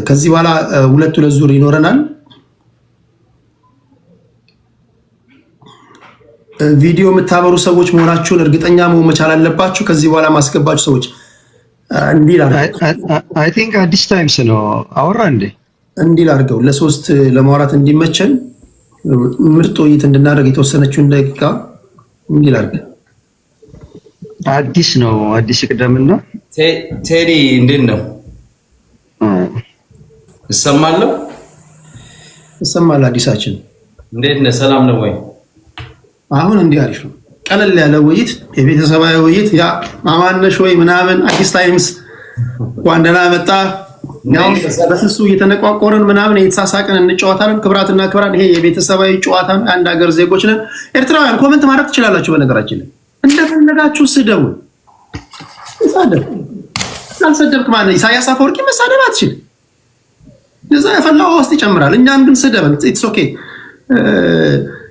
ከዚህ በኋላ ሁለት ዙር ይኖረናል። ቪዲዮ የምታበሩ ሰዎች መሆናችሁን እርግጠኛ መሆን መቻል አለባችሁ። ከዚህ በኋላ ማስገባችሁ ሰዎች እንዲል አይ ቲንክ አዲስ ታይምስ ነው አወራ እንዲል አድርገው ለሶስት ለማውራት እንዲመቸን ምርጥ ውይይት እንድናደርግ የተወሰነችውን ደቂቃ እንዲል አድርገን አዲስ ነው አዲስ ቅደምና ቴዲ እንዴት ነው? እሰማለሁ። አዲሳችን እንዴት ነህ? ሰላም ነው ወይ? አሁን እንዲህ አሪፍ ነው። ቀለል ያለ ውይይት፣ የቤተሰባዊ ውይይት። ያ አማነሽ ወይ ምናምን አዲስ ታይምስ ዋንደና መጣ ያው በስሱ እየተነቋቆርን ምናምን የተሳሳቀን እንጨዋታለን። ክብራትና ክብራን፣ ይሄ የቤተሰባዊ ጨዋታ አንድ ሀገር ዜጎች ነን። ኤርትራውያን ኮሜንት ማድረግ ትችላላችሁ። በነገራችን ላይ እንደፈለጋችሁ ስደቡ። ተሳደብ ካልሰደብክ ማለት ኢሳያስ አፈወርቂ መሳደብ አትችልም። እዛ የፈላው ውስጥ ይጨምራል። እኛን ግን ስደበን ኢትስ ኦኬ።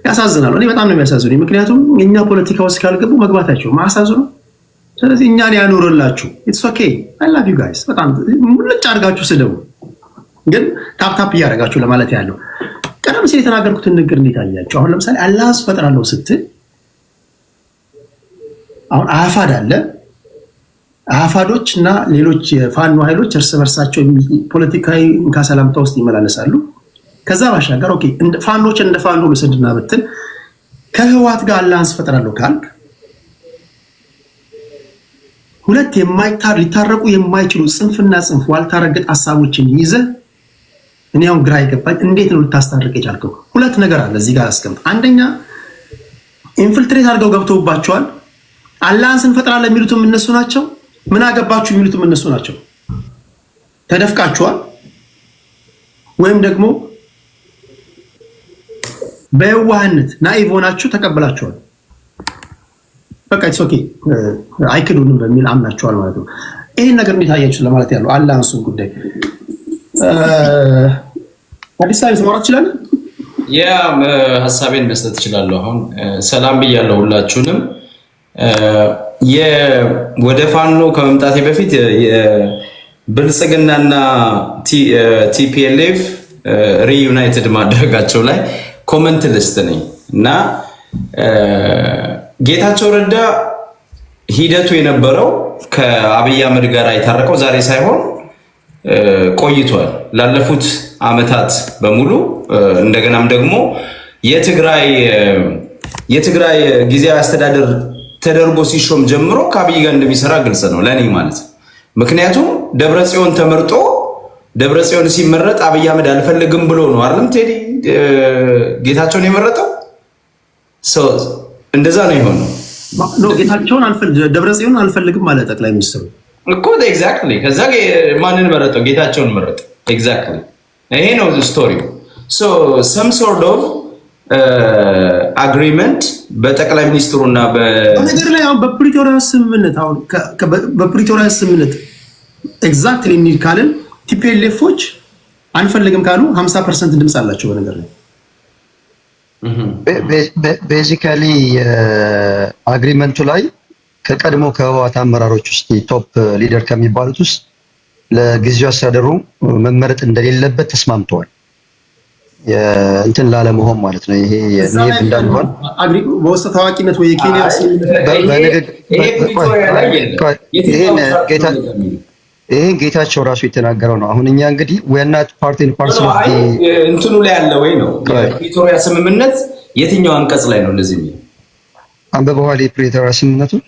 ያሳዝናል። እኔ በጣም ነው የሚያሳዝነኝ። ምክንያቱም የኛ ፖለቲካ ውስጥ ካልገቡ መግባታቸው ማሳዝኑ። ስለዚህ እኛን ያኖርላችሁ። ኢትስ ኦኬ አይ ላቭ ዩ ጋይስ። በጣም ሙልጭ አድርጋችሁ ስደቡ፣ ግን ታፕ እያደረጋችሁ ለማለት ያለው። ቀደም ሲል የተናገርኩትን ንግግር እንዴት አያችሁ? አሁን ለምሳሌ አላህ ፈጥራለሁ ስትል አሁን አፋድ አለ። አፋዶች እና ሌሎች የፋኖ ኃይሎች እርስ በርሳቸው ፖለቲካዊ እንካሰላምታ ውስጥ ይመላለሳሉ። ከዛ ባሻገር ኦኬ ፋኖች እንደ ፋኖ ልሰድና ብትል ከህዋት ጋር አላህን ፈጥራለሁ ካልክ ሁለት ሊታረቁ የማይችሉ ጽንፍና ጽንፍ ዋልታረገጥ ሐሳቦችን ይዘህ እኔ አሁን ግራ ይገባኝ። እንዴት ነው ልታስታርቅ የቻልከው? ሁለት ነገር አለ እዚህ ጋር አስቀምጥ። አንደኛ ኢንፊልትሬት አድርገው ገብተውባቸዋል። አላህን ስንፈጥራለን የሚሉትም እነሱ ናቸው። ምን አገባችሁ የሚሉትም እነሱ ናቸው። ተደፍቃችኋል። ወይም ደግሞ በየዋህነት ናኢቭ ሆናችሁ ተቀበላችኋል። በቃ ኢትስ ኦኬ አይክዱንም በሚል አምናችኋል ማለት ነው። ይሄን ነገር እንዴት አያችሁ ለማለት ያለው አላህን ጉዳይ አዲስ ታይምስ ማውራት ይችላል። ያ ሐሳቤን መስጠት እችላለሁ። አሁን ሰላም ብያለሁ ሁላችሁንም። ወደ ፋኖ ከመምጣቴ በፊት የብልጽግናና ቲፒኤልኤፍ ሪዩናይትድ ማድረጋቸው ላይ ኮመንት ልስት ነኝ እና ጌታቸው ረዳ ሂደቱ የነበረው ከአብይ አህመድ ጋር የታረቀው ዛሬ ሳይሆን ቆይቷል። ላለፉት አመታት በሙሉ እንደገናም ደግሞ የትግራይ ጊዜያዊ አስተዳደር ተደርጎ ሲሾም ጀምሮ ከአብይ ጋር እንደሚሰራ ግልጽ ነው ለኔ ማለት ነው። ምክንያቱም ደብረጽዮን ተመርጦ ደብረጽዮን ሲመረጥ አብይ አህመድ አልፈልግም ብሎ ነው አይደለም ቴዲ ጌታቸውን የመረጠው። እንደዛ ነው የሆነው። ጌታቸውን ደብረጽዮን አልፈልግም ማለት ጠቅላይ ሚኒስትሩ እኮ ኤግዛክትሊ። ከዛ ማንን መረጠው? ጌታቸውን መረጠ። ኤግዛክትሊ ይሄ ነው ስቶሪው። ሰም ሶርት ኦፍ አግሪመንት በጠቅላይ ሚኒስትሩና በነገር ላይ አሁን በፕሪቶሪያ ስምምነት ኤግዛክትሊ እንሂድ ካልን ቲፒኤልኤፎች አንፈልግም ካሉ 50% ድምፅ አላቸው። በነገር ላይ ቤዚካሊ አግሪመንቱ ላይ ከቀድሞ ከህወሓት አመራሮች ውስጥ ቶፕ ሊደር ከሚባሉት ውስጥ ለጊዜው አስተዳደሩ መመረጥ እንደሌለበት ተስማምተዋል። እንትን ላለመሆን ማለት ነው። ይሄ የኔቭ እንዳልሆን በውስጥ ታዋቂነት ወይ የኬንያ ይሄን ጌታቸው ራሱ የተናገረው ነው። አሁን እኛ እንግዲህ ወያናት ፓርቲን ፓርቲን እንትኑ ላይ ያለ ወይ ነው የፕሪቶሪያ ስምምነት የትኛው አንቀጽ ላይ ነው እንደዚህ የሚለው? አንብበዋል የፕሪቶሪያ ስምምነቱን?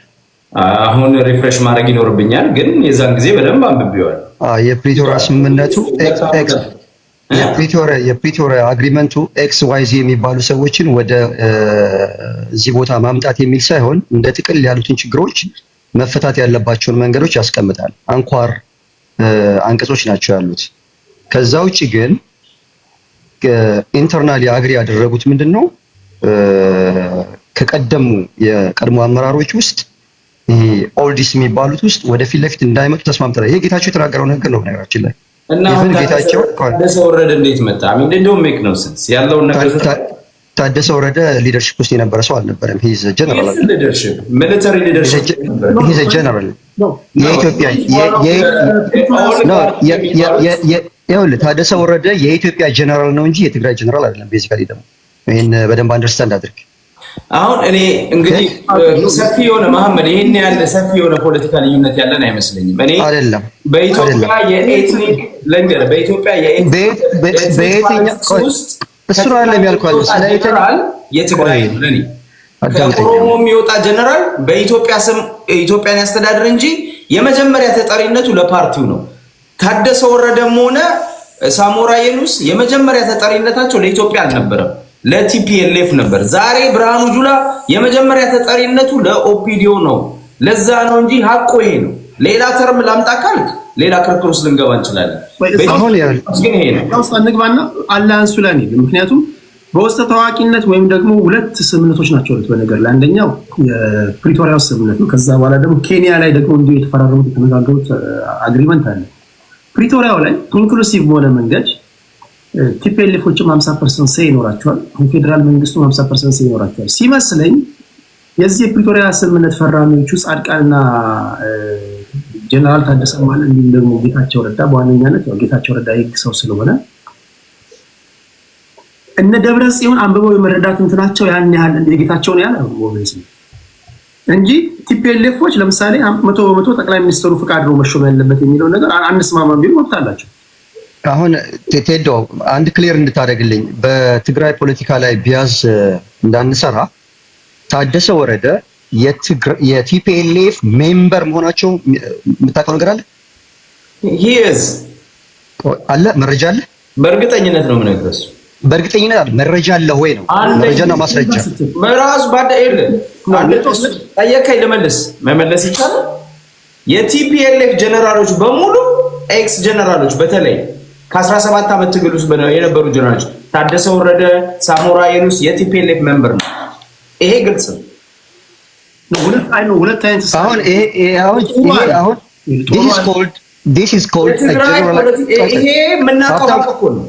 አሁን ሪፍሬሽ ማድረግ ይኖርብኛል፣ ግን የዛን ጊዜ በደንብ አንብቤዋል። የፕሪቶሪያ ስምምነቱ የፕሪቶሪያ አግሪመንቱ ኤክስ ዋይ ዚ የሚባሉ ሰዎችን ወደ እዚህ ቦታ ማምጣት የሚል ሳይሆን እንደ ጥቅል ያሉትን ችግሮች መፈታት ያለባቸውን መንገዶች ያስቀምጣል። አንኳር አንቀጾች ናቸው ያሉት። ከዛ ውጭ ግን ኢንተርናሊ አግሪ ያደረጉት ምንድነው? ከቀደሙ የቀድሞ አመራሮች ውስጥ ይሄ ኦልዲስ የሚባሉት ውስጥ ወደፊት ለፊት እንዳይመጡ ተስማምተናል። ይሄ ጌታቸው የተናገረው ነገር ነው ነገራችን ላይ። እና ጌታቸው ታደሰ ወረደ እንዴት መጣ? እንደውም ሜክ ነው ሴንስ ያለው ነገር። ታደሰ ወረደ ሊደርሺፕ ውስጥ የነበረ ሰው አልነበረም። ሂዝ ጀነራል ሊደርሺፕ ሚሊተሪ ሊደርሺፕ ሂዝ ጀነራል የኢትዮጵያ ይኸውልህ ታደሰ ወረደ የኢትዮጵያ ጀነራል ነው እንጂ የትግራይ ጀነራል አይደለም። ቤዚካሊ ደግሞ ይሄን በደንብ አንደርስታንድ አድርግ። አሁን እኔ እንግዲህ ሰፊ የሆነ መሐመድ ይሄን ያለ ሰፊ የሆነ ፖለቲካ ልዩነት ያለን አይመስለኝም። እኔ አይደለም በኢትዮጵያ የኤትኒክ ለንገር በኢትዮጵያ የኤትኒክ ውስጥ እሱ ነው ያለው ያልኳል። ስለ የትግራይ ለኔ ከኦሮሞ የሚወጣ ጀነራል በኢትዮጵያ ስም ኢትዮጵያን ያስተዳድር እንጂ የመጀመሪያ ተጠሪነቱ ለፓርቲው ነው። ታደሰ ወረደም ሆነ ሳሞራ የኑስ የመጀመሪያ ተጠሪነታቸው ለኢትዮጵያ አልነበረም፣ ለቲፒኤልኤፍ ነበር። ዛሬ ብርሃኑ ጁላ የመጀመሪያ ተጠሪነቱ ለኦፒዲዮ ነው። ለዛ ነው እንጂ ሀቆ ይሄ ነው። ሌላ ተርም ላምጣ ካልክ ሌላ ክርክር ውስጥ ልንገባ እንችላለን። ግን ይሄ ነው ውስጥ እንግባና አላንሱ ላይ ነው። ምክንያቱም በውስጥ ታዋቂነት ወይም ደግሞ ሁለት ስምምነቶች ናቸው በነገር ላይ አንደኛው የፕሪቶሪያው ስምምነት ነው። ከዛ በኋላ ደግሞ ኬንያ ላይ ደግሞ እንዲሁ የተፈራረሙት የተነጋገሩት አግሪመንት አለ። ፕሪቶሪያው ላይ ኢንክሉሲቭ በሆነ መንገድ ቲፒኤልኤፎችም 50% ሴ ይኖራቸዋል፣ የፌዴራል መንግስቱም 50% ሴ ይኖራቸዋል ሲመስለኝ። የዚህ የፕሪቶሪያ ስምምነት ፈራሚዎቹ ጻድቃንና ጀነራል ታደሰ ማለት እንዲሁም ደግሞ ጌታቸው ረዳ በዋነኛነት ያው ጌታቸው ረዳ የህግ ሰው ስለሆነ እነ ደብረ ጽዮን አንብበው የመረዳት እንትናቸው ያን ያህል የጌታቸውን ያህል ኦብቪየስ እንጂ ቲፒኤልኤፎች ለምሳሌ 100% ጠቅላይ ሚኒስትሩ ፍቃድ ነው መሾም ያለበት የሚለው ነገር አንስማማም ቢሉ ወቅት አላቸው። አሁን ቴዶ አንድ ክሊር እንድታደርግልኝ በትግራይ ፖለቲካ ላይ ቢያዝ እንዳንሰራ ታደሰ ወረደ የቲፒኤልኤፍ ሜምበር መሆናቸው የምታውቀው ነገር አለ? ሂዝ አለ መረጃ አለ? በእርግጠኝነት ነው የምነግርህ። በእርግጠኝነት አለ መረጃ አለ ወይ ነው? መረጃና ማስረጃ መራስ ባዳኤል አንድ ጠየቀኝ ልመልስ መመለስ ይቻላል። የቲፒኤልኤፍ ጀነራሎች በሙሉ ኤክስ ጀነራሎች በተለይ ከ17 ዓመት ትግል ውስጥ የነበሩ ጀነራሎች ታደሰ ወረደ፣ ሳሞራ የኑስ የቲፒኤልኤፍ ሜምበር ነው። ይሄ ግልጽ ነው። ሁለት አይነት አሁን አሁን this is called a general ይሄ ምናቀው ነው።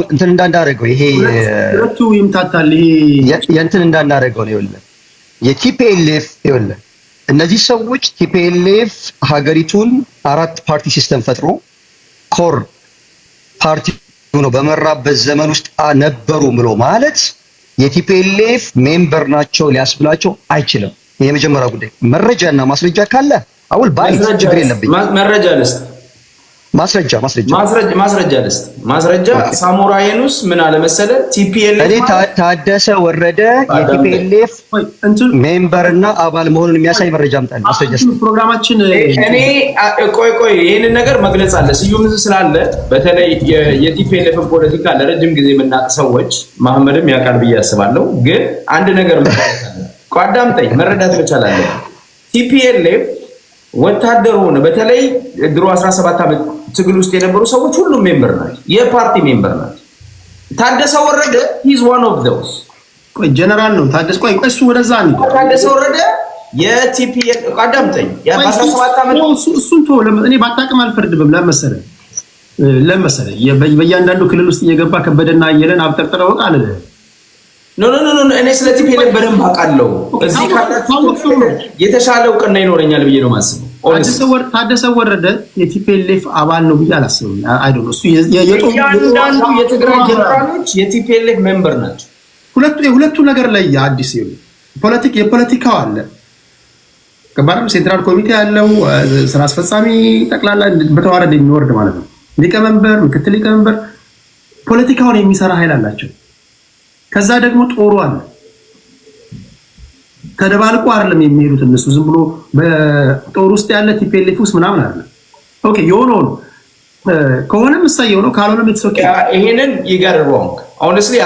እንትን እንዳንዳረገው ይሄ ሁለቱ ይምታታል። ይሄ የእንትን እንዳንዳረገው ነው። ይኸውልህ የቲፒኤልኤፍ ይኸውልህ እነዚህ ሰዎች ቲፒኤልኤፍ ሀገሪቱን 4 ፓርቲ ሲስተም ፈጥሮ ኮር ፓርቲ ሆኖ በመራበት ዘመን ውስጥ ነበሩ ብሎ ማለት የቲፒኤልኤፍ ሜምበር ናቸው ሊያስብላቸው አይችልም። የመጀመሪያ ጉዳይ መረጃና ማስረጃ ካለ አውል ባይ ችግር የለብኝ። መረጃ ልስጥ፣ ማስረጃ ልስጥ። ማስረጃ ሳሞራ የኑስ ምን አለ መሰለ ቲፒኤልኤፍ እኔ ታደሰ ወረደ የቲፒኤልኤፍ ሜምበርና አባል መሆኑን የሚያሳይ መረጃ አምጣልኝ። ማስረጃ ፕሮግራማችን እኔ ቆይ ይሄንን ነገር መግለጽ አለ ስዩም ስላለ በተለይ የቲፒኤልኤፍን ፖለቲካ ለረጅም ጊዜ የምናውቅ ሰዎች መሐመድም ያውቃል ብዬ አስባለሁ። ግን አንድ ነገር መረዳት አለ። አዳምጠኝ፣ መረዳት መቻል አለ። ቲፒኤልኤፍ ወታደር ሆነ በተለይ ድሮ 17 ዓመት ትግል ውስጥ የነበሩ ሰዎች ሁሉም ሜምበር ናቸው፣ የፓርቲ ሜምበር ናቸው። ታደሰ ወረደ is one of those። ቆይ ጀነራል ነው ታደሰ። ቆይ እሱ ወደዛ ነው ታደሰ ወረደ የቲፒኤል አዳምጠኝ የ17 ዓመት እሱን ተው። እኔ ባጣቅም አልፈርድብም። ለመሰለ በእያንዳንዱ ክልል ውስጥ እየገባ ከበደና አየለን አብጠርጥረው አለ ኖ እኔ ስለ ቲፒኤልኤፍ በደንብ አውቃለሁ። እዚህ ካላችሁ የተሻለ እውቅና ይኖረኛል ብዬ ነው የማስበው። ታደሰ ወረደ የቲፒኤልኤፍ አባል ነው ብዬ አላስብም። አይ ዶንት ኖ እሱ የእያንዳንዱ የትግራይ ጀነራሎች የቲፒኤልኤፍ ሜምበር ናቸው። ሁለቱ ነገር ላይ አዲስ የፖለቲካው አለ ከባርም ሴንትራል ኮሚቴ ያለው ስራ አስፈጻሚ ጠቅላላ በተዋረድ የሚወርድ ማለት ነው። ሊቀመንበር፣ ምክትል ሊቀመንበር ፖለቲካውን የሚሰራ ኃይል አላቸው። ከዛ ደግሞ ጦሩ አለ። ተደባልቆ አይደለም የሚሄዱት እነሱ ዝም ብሎ በጦር ውስጥ ያለ ቲፒኤልኤፍ ውስጥ ምናምን አይደለም። ኦኬ የሆነው ነው ከሆነም እሳየው ነው፣ ካልሆነም የተሰከ ይሄንን ይጋር ሮንግ ሆነስትሊ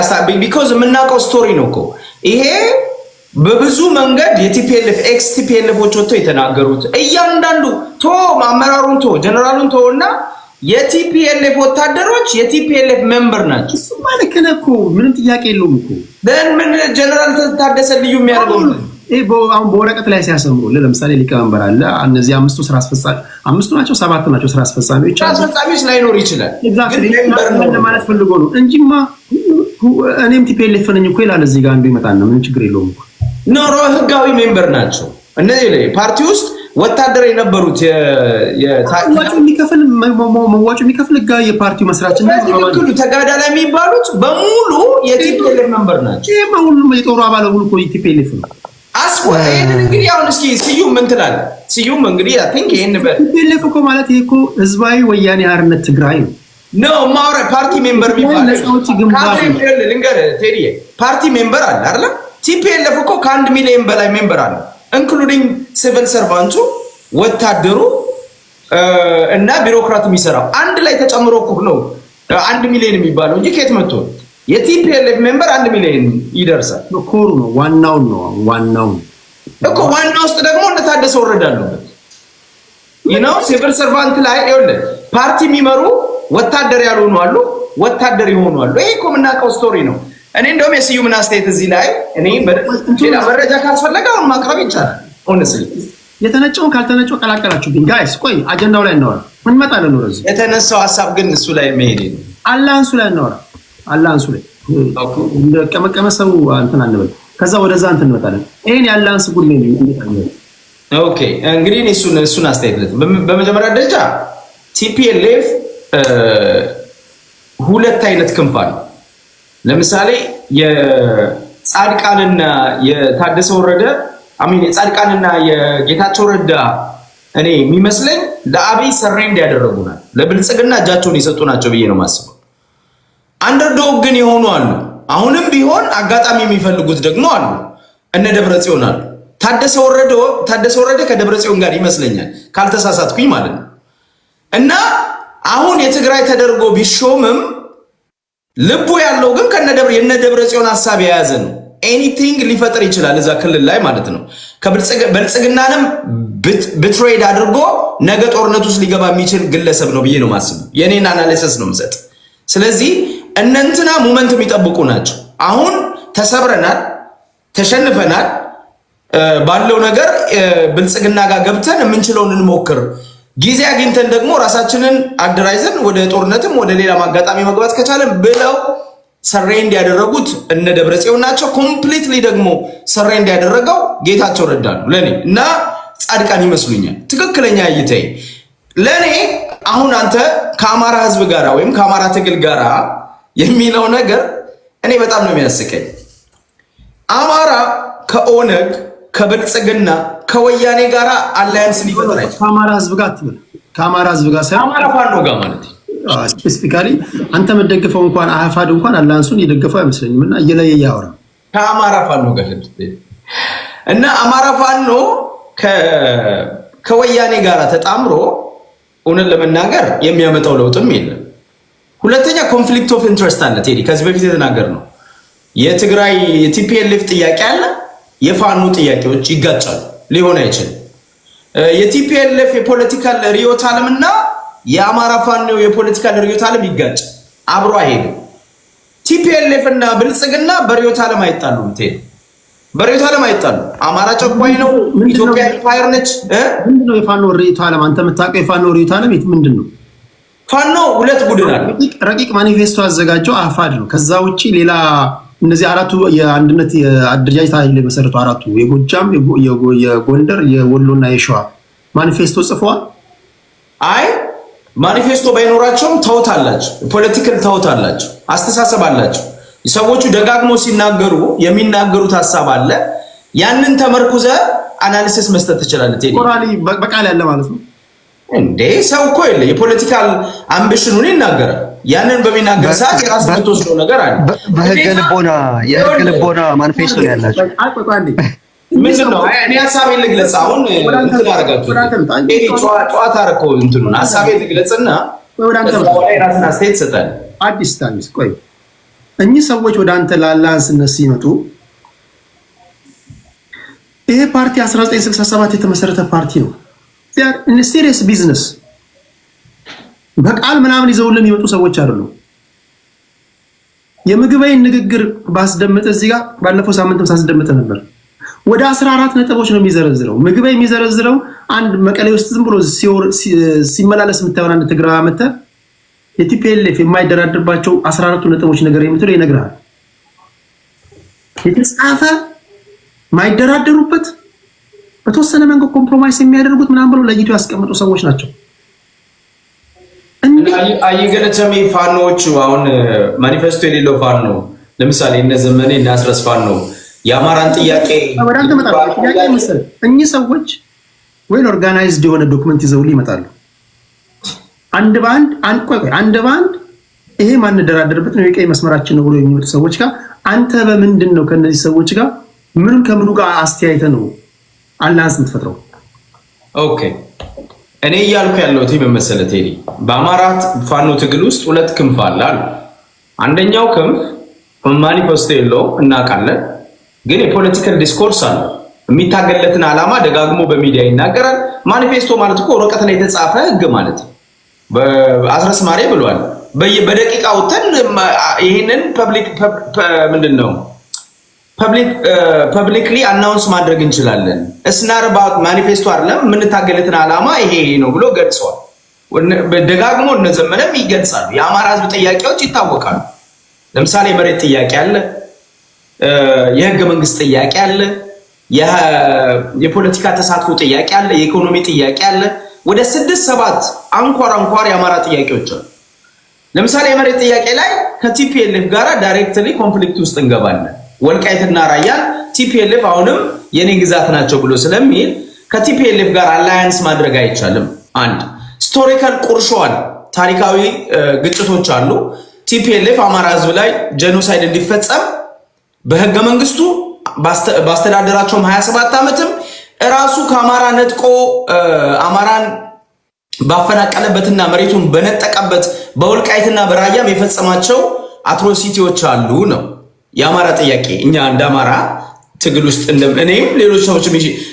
ቢኮዝ የምናውቀው ስቶሪ ነው እኮ ይሄ በብዙ መንገድ የቲፒኤልኤፍ ኤክስ ቲፒኤልኤፎች ወጥተው የተናገሩት እያንዳንዱ አመራሩን ጀነራሉን እና የቲፒኤልኤፍ ወታደሮች የቲፒኤልኤፍ ሜምበር ናቸው። እሱ ማለት ነው እኮ ምንም ጥያቄ የለውም እኮ ምን ጀነራል ታደሰ ልዩ የሚያደርገው አሁን በወረቀት ላይ ሲያሰምሩ ለምሳሌ ሊቀመንበር አለ። እነዚህ 5 ስራ አስፈጻሚ 5 ናቸው 7 ናቸው ስራ አስፈጻሚዎች ላይኖር ይችላል። ግን ሜምበር ነው ማለት ፈልጎ ነው እንጂማ እኔም ቲፒኤልኤፍ ነኝ እኮ ይላል። እዚህ ጋር አንዱ ይመጣና ምን ችግር የለውም እኮ ኖሮ ህጋዊ ሜምበር ናቸው። እነዚህ ላይ ፓርቲ ውስጥ ወታደር የነበሩት መዋጮ የሚከፍል ህጋዊ የፓርቲው መስራችና ተጋዳላይ የሚባሉት በሙሉ የቲፒኤልኤፍ መንበር ናቸው። ይሄ ሁሉም የጦሩ አባል ሁሉ እኮ የቲፒኤልኤፍ ነው። ይሄንን እንግዲህ አሁን እስኪ ስዩም ምን ትላለህ? ስዩም እንግዲህ አይ ቲንክ ይሄን ቲፒኤልኤፍ እኮ ማለት ይሄ እኮ ህዝባዊ ወያኔ ሓርነት ትግራይ ነው። ማውራ ፓርቲ ሜምበር ቢባል ለሰዎች ግንባር ልንገርህ ቴዲ ፓርቲ ሜምበር አለ አይደል? ቲፒኤልኤፍ እኮ ከ1 ሚሊዮን በላይ ሜምበር አለ ኢንክሉዲንግ ሲቪል ሰርቫንቱ ወታደሩ እና ቢሮክራቱ የሚሰራው አንድ ላይ ተጨምሮ እኮ ነው 1 ሚሊዮን የሚባለው እንጂ ከየት መጥቶ የቲፒኤልኤፍ ሜምበር 1 ሚሊዮን ይደርሳል። ኮሩ ነው ዋናው እኮ ዋናው ውስጥ ደግሞ እንደታደሰ ወረዳሉበት ሲቪል ሰርቫንት ላይ ይኸውልህ ፓርቲ የሚመሩ ወታደር ያልሆኑ አሉ፣ ወታደር የሆኑ አሉ። ይሄ እኮ የምናውቀው ስቶሪ ነው። እኔ እንደውም የስዩምን አስተያየት እዚህ ላይ እኔ ሌላ መረጃ ካስፈለገ አሁን ማቅረብ ይቻላል። ሆነስሊ የተነጨውን ካልተነጨው ቀላቀላችሁብኝ። ጋይስ ቆይ አጀንዳው ላይ እናወራ እንመጣለን ነው ረዚ የተነሳው ሀሳብ ግን እሱ ላይ መሄድ ነው። አላንሱ ላይ እናወራ አላንሱ ላይ እንደ ቀመቀመ ሰው እንትን አንበል። ከዛ ወደዛ እንትን እንመጣለን። ይሄን ያላንስ ጉዳይ ነው እንዴት ኦኬ እንግዲህ እሱን አስተያየት ለት በመጀመሪያ ደረጃ ቲፒኤልኤፍ ሁለት አይነት ክንፍ አለ። ለምሳሌ የጻድቃንና የታደሰ ወረደ የጻድቃንና የጌታቸው ረዳ እኔ የሚመስለኝ ለአብይ ሰሬንድ ያደረጉናል ለብልጽግና እጃቸውን የሰጡ ናቸው ብዬ ነው የማስበው። አንደርዶግ ግን የሆኑ አሉ። አሁንም ቢሆን አጋጣሚ የሚፈልጉት ደግሞ አሉ። እነ ደብረጽዮን አሉ። ታደሰ ወረደ ከደብረጽዮን ጋር ይመስለኛል ካልተሳሳትኩኝ ማለት ነው። እና አሁን የትግራይ ተደርጎ ቢሾምም ልቡ ያለው ግን የነ ደብረጽዮን ሐሳብ የያዘ ነው። ኤኒቲንግ ሊፈጥር ይችላል እዛ ክልል ላይ ማለት ነው። ከብልጽግናንም ብትሬድ አድርጎ ነገ ጦርነት ውስጥ ሊገባ የሚችል ግለሰብ ነው ብዬ ነው የማስበው። የኔን አናሊሲስ ነው የምሰጥ። ስለዚህ እነንትና ሞመንት የሚጠብቁ ናቸው። አሁን ተሰብረናል፣ ተሸንፈናል ባለው ነገር ብልጽግና ጋር ገብተን የምንችለውን እንሞክር፣ ጊዜ አግኝተን ደግሞ ራሳችንን አደራይዘን ወደ ጦርነትም ወደ ሌላ ማጋጣሚ መግባት ከቻለን ብለው ሰሬንድ ያደረጉት እነ ደብረጽዮን ናቸው። ኮምፕሊትሊ ደግሞ ሰሬንድ ያደረገው ጌታቸው ረዳ ነው ለኔ እና ጻድቃን ይመስሉኛል። ትክክለኛ እይታዬ ለኔ አሁን አንተ ከአማራ ህዝብ ጋራ ወይም ከአማራ ትግል ጋራ የሚለው ነገር እኔ በጣም ነው የሚያስቀኝ። አማራ ከኦነግ ከብልጽግና ከወያኔ ጋራ አላያንስ ሊፈጥር አይችልም። ከአማራ ህዝብ ጋር አትበል። ከአማራ ህዝብ ጋር ሳይሆን አማራ ፋኖ ጋር ማለት ስፔሲፊካሊ አንተ መደግፈው እንኳን አፋድ እንኳን አላንሱን የደገፈው አይመስለኝም። እና እየለየ ያወራ ከአማራ ፋኖ ጋር እና አማራ ፋኖ ከወያኔ ጋራ ተጣምሮ እውነት ለመናገር የሚያመጣው ለውጥም የለም። ሁለተኛ ኮንፍሊክት ኦፍ ኢንትረስት አለ። ቴዲ ከዚህ በፊት የተናገር ነው የትግራይ የቲፒኤልኤፍ ጥያቄ አለ፣ የፋኖ ጥያቄዎች ይጋጫሉ። ሊሆን አይችልም። የቲፒኤልኤፍ የፖለቲካል ርዕዮተ ዓለምና የአማራ ፋኖ የፖለቲካል ርዕዮተ ዓለም ይጋጭ አብሮ አይሄድም። ቲፒኤልኤፍ እና ብልጽግና በርዕዮተ ዓለም አይጣሉም። በርዕዮተ ዓለም አይጣሉም። አማራ ጨቋኝ ነው፣ ኢትዮጵያ ኢምፓየር ነች። ምንድነው የፋኖ ርዕዮተ ዓለም? አንተ የምታውቀው የፋኖ ርዕዮተ ዓለም ምንድነው? ፋኖ ሁለት ቡድን አለ። ረቂቅ ማኒፌስቶ ያዘጋጀው አፋድ ነው። ከዛ ውጪ ሌላ እነዚህ አራቱ የአንድነት የአደረጃጀት ኃይል የመሰረቱ አራቱ የጎጃም፣ የጎንደር፣ የወሎና የሸዋ ማኒፌስቶ ጽፈዋል። አይ ማኒፌስቶ ባይኖራቸውም ተውት አላቸው። ፖለቲካል ተውት አላቸው። አስተሳሰብ አላቸው። ሰዎቹ ደጋግሞ ሲናገሩ የሚናገሩት ሐሳብ አለ። ያንን ተመርኩዘ አናሊሲስ መስጠት ትችላለህ። ቴዲ ኦራሊ በቃል ያለ ማለት ነው እንዴ? ሰው እኮ የለ የፖለቲካል አምቢሽኑን ይናገራል። ያንን በሚናገር ሰዓት የራስ የምትወስደው ነገር አለ። በህገ ልቦና ማኒፌስቶ ያላቸው ምንድነው? እኔ ሐሳቤን ልግለጽ። አሁን እንትን አደረጋችሁ ጨዋታ አደረከው። እንትኑን ሐሳቤን ልግለጽና ራስን አስተያየት ትሰጣለህ። አዲስ ታሚስ ቆይ እኚህ ሰዎች ወደ አንተ ላላንስነት ሲመጡ ይሄ ፓርቲ 1967 የተመሰረተ ፓርቲ ነው። ሲሪየስ ቢዝነስ በቃል ምናምን ይዘውልን የሚመጡ ሰዎች አይደሉም። የምግበይን ንግግር ባስደምጥ እዚህ ጋር ባለፈው ሳምንትም ሳስደምጥ ነበር። ወደ 14 ነጥቦች ነው የሚዘረዝረው። ምግበይ የሚዘረዝረው አንድ መቀሌ ውስጥ ዝም ብሎ ሲመላለስ የምታየውን አንድ ትግራይ አመተ የቲፒኤልኤፍ የማይደራድርባቸው 14 ነጥቦች ነገር የምትለው ይነግራል። የተጻፈ ማይደራደሩበት በተወሰነ መንገድ ኮምፕሮማይስ የሚያደርጉት ምናምን ብለው ለይቶ ያስቀምጡ ሰዎች ናቸው። አይገለጸም ፋኖቹ አሁን ማኒፌስቶ የሌለው ፋኖ ለምሳሌ እነ ዘመኔ እና አስረስ ፋኖ የአማራን ጥያቄ እኚህ ሰዎች ወይ ኦርጋናይዝድ የሆነ ዶክመንት ይዘው ይመጣሉ። አንድ ባንድ ይሄ ማንደራደርበት ነው የቀይ መስመራችን ነው ብሎ የሚመጡ ሰዎች ጋር አንተ በምንድን ነው ከነዚህ ሰዎች ጋር ምንም ከምኑ ጋር አስተያየተ ነው አላንስ የምትፈጥረው? ኦኬ እኔ እያልኩ ያለሁት በመሰለህ ቴዲ በአማራ ፋኖ ትግል ውስጥ ሁለት ክንፍ አለ። አንደኛው ክንፍ ማኒፌስቶ የለው እናውቃለን፣ ግን የፖለቲካል ዲስኮርስ አለ። የሚታገለትን ዓላማ ደጋግሞ በሚዲያ ይናገራል። ማኒፌስቶ ማለት እኮ ወረቀት ላይ የተጻፈ ህግ ማለት ነው። በአስረስ ማሬ ብሏል። በደቂቃ ወተን ይሄንን ምንድነው ፐብሊክሊ አናውንስ ማድረግ እንችላለን። እስናር አባውት ማኒፌስቶ አይደለም የምንታገለትን ዓላማ ይሄ ነው ብሎ ገልጿል። ደጋግሞ እነዘመነም ይገልጻሉ። የአማራ ህዝብ ጥያቄዎች ይታወቃሉ። ለምሳሌ የመሬት ጥያቄ አለ፣ የህገ መንግስት ጥያቄ አለ፣ የፖለቲካ ተሳትፎ ጥያቄ አለ፣ የኢኮኖሚ ጥያቄ አለ። ወደ 6-7 አንኳር የአማራ ጥያቄዎች አሉ። ለምሳሌ የመሬት ጥያቄ ላይ ከቲፒኤልኤፍ ጋር ዳይሬክትሊ ኮንፍሊክት ውስጥ እንገባለን። ወልቃይትና ራያን ቲፒኤልኤፍ አሁንም የኔ ግዛት ናቸው ብሎ ስለሚል ከቲፒኤልኤፍ ጋር አላያንስ ማድረግ አይቻልም። አንድ ስቶሪካል ቁርሾዋል፣ ታሪካዊ ግጭቶች አሉ። ቲፒኤልኤፍ አማራ ህዝብ ላይ ጄኖሳይድ እንዲፈጸም በህገ መንግስቱ ባስተዳደራቸውም 27 ዓመትም እራሱ ከአማራ ነጥቆ አማራን ባፈናቀለበትና መሬቱን በነጠቀበት በወልቃይትና በራያም የፈጸማቸው አትሮሲቲዎች አሉ ነው የአማራ ጥያቄ። እኛ እንደ አማራ ትግል ውስጥ እኔም ሌሎች ሰዎች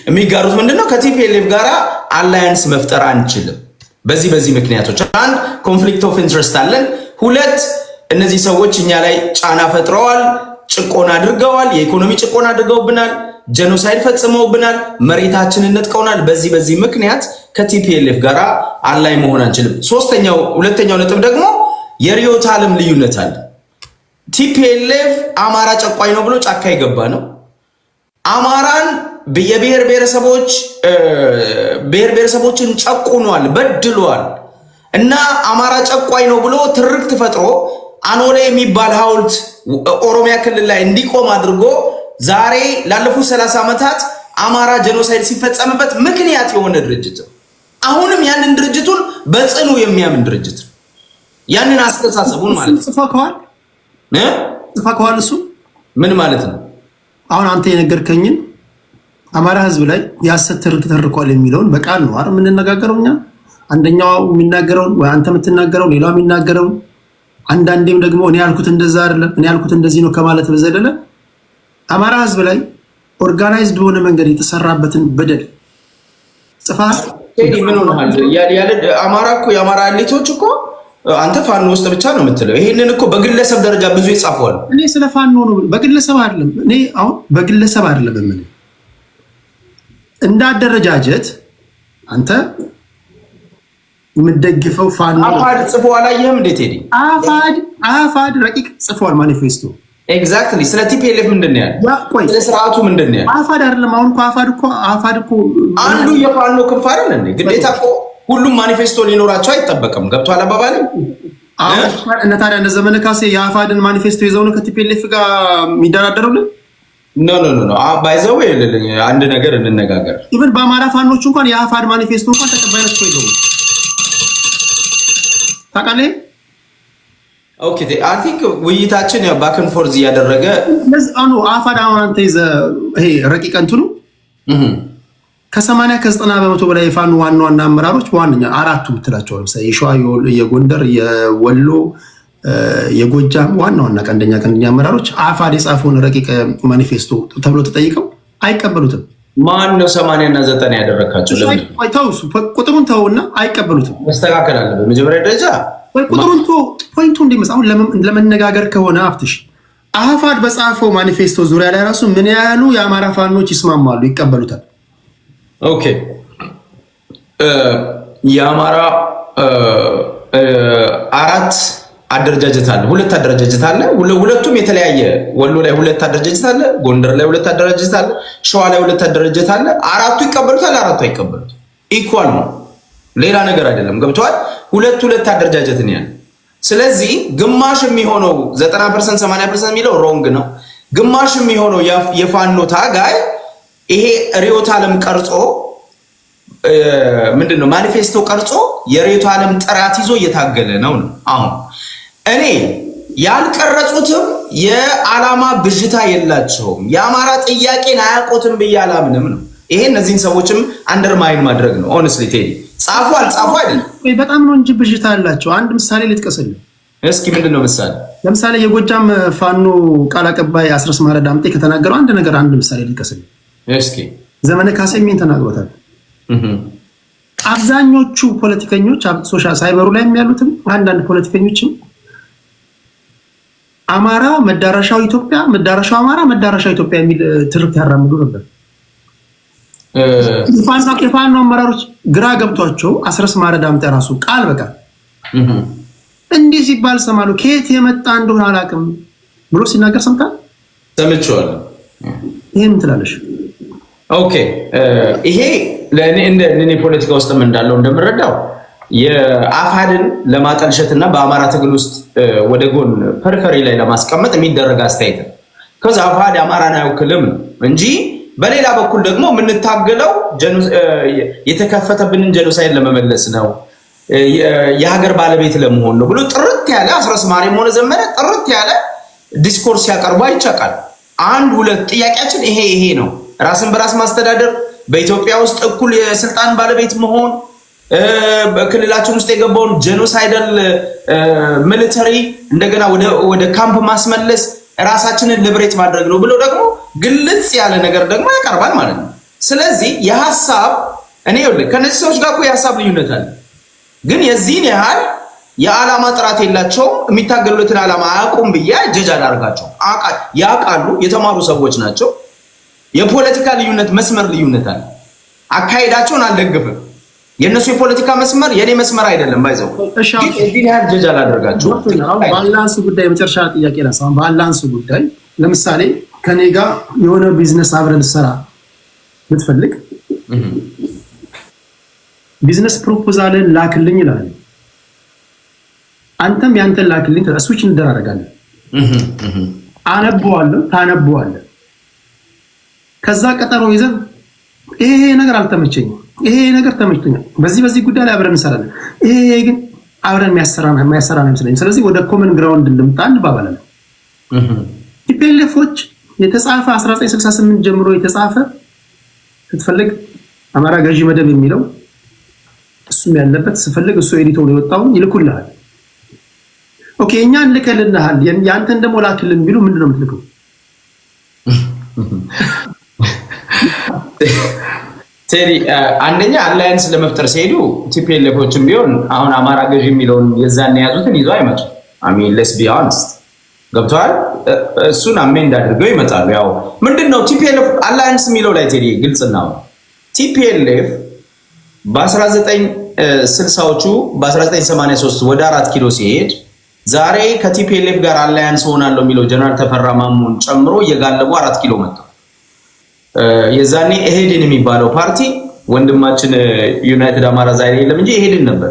የሚጋሩት ምንድነው ከቲፒኤልኤፍ ጋር አላያንስ መፍጠር አንችልም። በዚህ ምክንያቶች አንድ ኮንፍሊክት ኦፍ ኢንትረስት አለን። ሁለት እነዚህ ሰዎች እኛ ላይ ጫና ፈጥረዋል፣ ጭቆና አድርገዋል፣ የኢኮኖሚ ጭቆና አድርገውብናል፣ ጄኖሳይድ ፈጽመውብናል፣ መሬታችንን ነጥቀውናል። በዚህ ምክንያት ከቲፒኤልኤፍ ጋር አላይ መሆን አንችልም። ሁለተኛው ነጥብ ደግሞ የርዕዮተ ዓለም ልዩነት አለ። ቲፒኤልኤፍ አማራ ጨቋኝ ነው ብሎ ጫካ የገባ ነው። አማራን የብሔር ብሔረሰቦችን ጨቁኗል፣ በድሏል እና አማራ ጨቋኝ ነው ብሎ ትርክት ፈጥሮ አኖሌ የሚባል ሐውልት ኦሮሚያ ክልል ላይ እንዲቆም አድርጎ ዛሬ ላለፉት 30 ዓመታት አማራ ጄኖሳይድ ሲፈጸምበት ምክንያት የሆነ ድርጅት ነው። አሁንም ያንን ድርጅቱን በጽኑ የሚያምን ድርጅት ነው። ያንን አስተሳሰቡን ማለት ነው ጽፈከዋል። እሱ ምን ማለት ነው? አሁን አንተ የነገርከኝን አማራ ህዝብ ላይ የሐሰት ትርክት ተርኳል የሚለውን በቃል ነው አይደል የምንነጋገረው እኛ። አንደኛው የሚናገረውን ወይ አንተ የምትናገረው ሌላው የሚናገረው፣ አንዳንዴም ደግሞ እኔ ያልኩት እንደዛ አይደለም እኔ ያልኩት እንደዚህ ነው ከማለት በዘለለ አማራ ህዝብ ላይ ኦርጋናይዝድ በሆነ መንገድ የተሰራበትን በደል ጽፋት ምን ሆነሃል? አማራ እኮ የአማራ ኤሊቶች እኮ አንተ ፋኖ ውስጥ ብቻ ነው የምትለው። ይሄንን እኮ በግለሰብ ደረጃ ብዙ ይጻፈዋል። እኔ ስለ ፋኖ ነው በግለሰብ አይደለም። እኔ አሁን በግለሰብ አይደለም ምን እንዳደረጃጀት አንተ የምትደግፈው ፋኖ አፋድ ጽፎ አላየህም? እንዴት ሄዲ አፋድ ረቂቅ ጽፏል ማኒፌስቶ ኤግዛክትሊ። ስለ ቲፒኤልኤፍ ምንድን ነው ያለው? ስለ ስርዓቱ ምንድን ነው ያለው? አፋድ አይደለም። አሁን አፋድ እኮ አንዱ የፋኖ ክንፍ አይደል እንዴ? ግዴታ እኮ ሁሉም ማኒፌስቶ ሊኖራቸው አይጠበቅም። ገብቷል አባባል? እና ታዲያ እነ ዘመነ ካሴ የአፋድን ማኒፌስቶ ይዘው ነው ከቲፒኤልኤፍ ጋር የሚደራደሩልን? ኖ ባይዘው አንድ ነገር እንነጋገር። ኢቭን በአማራ ፋኖች እንኳን የአፋድ ማኒፌስቶ እንኳን ተቀባይነት እኮ የለውም። ታውቃለህ? ኦኬ አይ ቲንክ ውይይታችን ያው ባክ ኤንድ ፎርዝ እያደረገ አፋድ አሁን አንተ ይዘህ ይሄ ረቂቅ እንትኑ ከ80 ከ90 በመቶ በላይ የፋኖ ዋና አመራሮች በዋነኛ አራቱ ብትላቸው ለምሳሌ የሸዋ፣ የጎንደር፣ የወሎ፣ የጎጃም ዋና ቀንደኛ አመራሮች አፋድ የጻፈውን ረቂቅ ማኒፌስቶ ተብሎ ተጠይቀው አይቀበሉትም። ማን ነው 80 እና 90 ያደረካቸው? ቁጥሩን ተውና አይቀበሉትም። መስተካከል አለበት በመጀመሪያ ደረጃ። ቁጥሩን ተው፣ ፖይንቱ እንዲመጣው ለመነጋገር ከሆነ አፍትሽ አፋድ በጻፈው ማኒፌስቶ ዙሪያ ላይ ራሱ ምን ያህሉ የአማራ ፋኖች ይስማማሉ ይቀበሉታል? ኦኬ የአማራ 4 አደረጃጀት አለ። ሁለት አደረጃጀት አለ። ሁለቱም የተለያየ ወሎ ላይ ሁለት አደረጃጀት አለ። ጎንደር ላይ ሁለት አደረጃጀት አለ። ሸዋ ላይ ሁለት አደረጃጀት አለ። አራቱ ይቀበሉታል፣ አራቱ አይቀበሉት። ኢኳል ነው፣ ሌላ ነገር አይደለም። ገብቷል? ሁለት አደረጃጀት ነው ያለ። ስለዚህ ግማሽ የሚሆነው 90% 80% የሚለው ሮንግ ነው። ግማሽ የሚሆነው የፋኖ ታጋይ ይሄ ርዕዮተ ዓለም ቀርጾ ምንድነው ማኒፌስቶ ቀርጾ የርዕዮተ ዓለም ጥራት ይዞ እየታገለ ነው። አሁን እኔ ያልቀረጹትም የዓላማ ብዥታ የላቸውም፣ የአማራ ጥያቄን አያውቁትም ብዬ አላምንም ነው። ይሄ እነዚህን ሰዎችም አንደርማይን ማድረግ ነው። ኦነስትሊ ቴዲ ጻፉ አልጻፉ አይደለም፣ በጣም ነው እንጂ ብዥታ ያላቸው። አንድ ምሳሌ ልጥቀስልህ እስኪ። ምንድነው ምሳሌ? ለምሳሌ የጎጃም ፋኖ ቃል አቀባይ አስረስ ማረ ዳምጤ ከተናገረው አንድ ምሳሌ ልጥቀስልህ እስኪ። ዘመነ ካሴ ምን ተናግሮታል? አብዛኞቹ ፖለቲከኞች ሶሻል ሳይበሩ ላይ የሚያሉትም አንዳንድ ፖለቲከኞችም አማራ መዳረሻው ኢትዮጵያ፣ መዳረሻው አማራ፣ መዳረሻው ኢትዮጵያ የሚል ትርክት ያራምዱ ነበር። የፋኖ አመራሮች ግራ ገብቷቸው አስረስ ማረ ዳምጤ ራሱ ቃል በቃል እንዲህ ሲባል ሰማሉ። ከየት የመጣ እንደሆነ አላውቅም ብሎ ሲናገር ሰምቼዋለሁ። ይሄ ምን ትላለሽ? ኦኬ ይሄ ለእኔ ፖለቲካ ውስጥም እንዳለው እንደምረዳው የአፋድን ለማጠልሸትና በአማራ ትግል ውስጥ ወደ ጎን ፐሪፈሪ ላይ ለማስቀመጥ የሚደረግ አስተያየት ነው። ከዛ አፋድ አማራን አይወክልም እንጂ በሌላ በኩል ደግሞ የምንታገለው የተከፈተብንን ጀኖሳይድ ለመመለስ ነው፣ የሀገር ባለቤት ለመሆን ነው ብሎ ጥርት ያለ አስረስ ማሬም ሆነ ዘመነ ጥርት ያለ ዲስኮርስ ያቀርቡ አይቻቃል። አንድ ሁለት ጥያቄያችን ይሄ ነው። ራስን በራስ ማስተዳደር፣ በኢትዮጵያ ውስጥ እኩል የስልጣን ባለቤት መሆን፣ በክልላችን ውስጥ የገባውን ጄኖሳይዳል ሚሊተሪ እንደገና ወደ ካምፕ ማስመለስ፣ ራሳችንን ሊብሬት ማድረግ ነው ብሎ ደግሞ ግልጽ ያለ ነገር ደግሞ ያቀርባል ማለት ነው። ስለዚህ የሐሳብ እኔ ከነዚህ ሰዎች ጋር እኮ የሐሳብ ልዩነት አለ፣ ግን የዚህን ያህል የዓላማ ጥራት የላቸውም። የሚታገሉትን ዓላማ አያውቁም ብዬ ጀጅ አላደርጋቸውም። ያውቃሉ፣ የተማሩ ሰዎች ናቸው። የፖለቲካ ልዩነት መስመር ልዩነት አለ። አካሄዳቸውን አልደግፍም። የእነሱ የፖለቲካ መስመር የኔ መስመር አይደለም። ባይዘው ግን እዚህ ያህል ጀጅ አላደርጋቸውም። ባላንስ ጉዳይ መጨረሻ ጥያቄ ላሳው። ባላንስ ጉዳይ ለምሳሌ ከኔ ጋር የሆነ ቢዝነስ አብረን ልሰራ ብትፈልግ ቢዝነስ ፕሮፖዛልን ላክልኝ ይላል። አንተም ያንተን ላክልኝ፣ ስዊች እንደራረጋለን። አነበዋለሁ፣ ታነበዋለህ። ከዛ ቀጠሮ ይዘን ይሄ ነገር አልተመቸኝም፣ ይሄ ነገር ተመችቶኛል፣ በዚህ ጉዳይ ላይ አብረን እንሰራለን፣ ይሄ ግን አብረን የሚያሰራን አይመስለኝም፣ ስለዚህ ወደ ኮመን ግራውንድ እንምጣ እንባባላለን። ቲፒኤልኤፎች የተጻፈ 1968 ጀምሮ የተጻፈ ስትፈልግ አማራ ገዢ መደብ የሚለው እሱም ያለበት ስፈልግ እሱ ኤዲቶር የወጣውን ይልኩልሃል። ኦኬ እኛ እንልከልልሃል፣ ያንተን ደግሞ ላክልን ቢሉ ምንድነው የምትልከው? ቴዲ አንደኛ አላያንስ ለመፍጠር ሲሄዱ ቲፒኤልኤፎችም ቢሆን አሁን አማራ ገዢ የሚለውን የዛን የያዙትን ይዘው አይመጡ። አሚን ሌትስ ቢ ሆነስት ገብቷል። እሱን አሜንድ አድርገው ይመጣሉ። ያው ምንድነው ቲፒኤልኤፍ አላያንስ የሚለው ላይ ቴዲ ግልጽና ቲፒኤልኤፍ በ1960ዎቹ በ1983 ወደ 4 ኪሎ ሲሄድ ዛሬ ከቲፒኤልኤፍ ጋር አላያንስ ሆናለሁ የሚለው ጀነራል ተፈራ ማሞን ጨምሮ እየጋለቡ 4 ኪሎ መጣው። የዛኔ ኢሄድን የሚባለው ፓርቲ ወንድማችን ዩናይትድ አማራ ዛሬ የለም እንጂ ኢሄድን ነበር።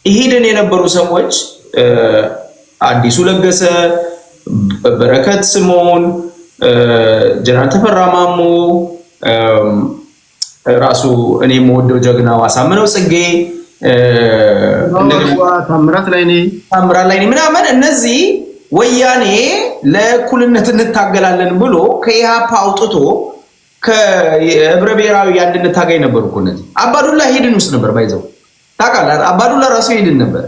ኢሄድን የነበሩ ሰዎች አዲሱ ለገሰ፣ በረከት ስምኦን፣ ጀነራል ተፈራ ማሞ፣ ራሱ እኔ የምወደው ጀግናው አሳምነው ጽጌ፣ ታምራት ላይ ምናምን እነዚህ ወያኔ ለእኩልነት እንታገላለን ብሎ ከኢሃፓ አውጥቶ ከህብረ ብሔራዊ አንድነት ታጋይ ነበሩ እኮ እነዚህ። አባዱላ ኢሄድን ውስጥ ነበር ባይዘው ታውቃለህ። አባዱላ ራሱ ኢሄድን ነበር።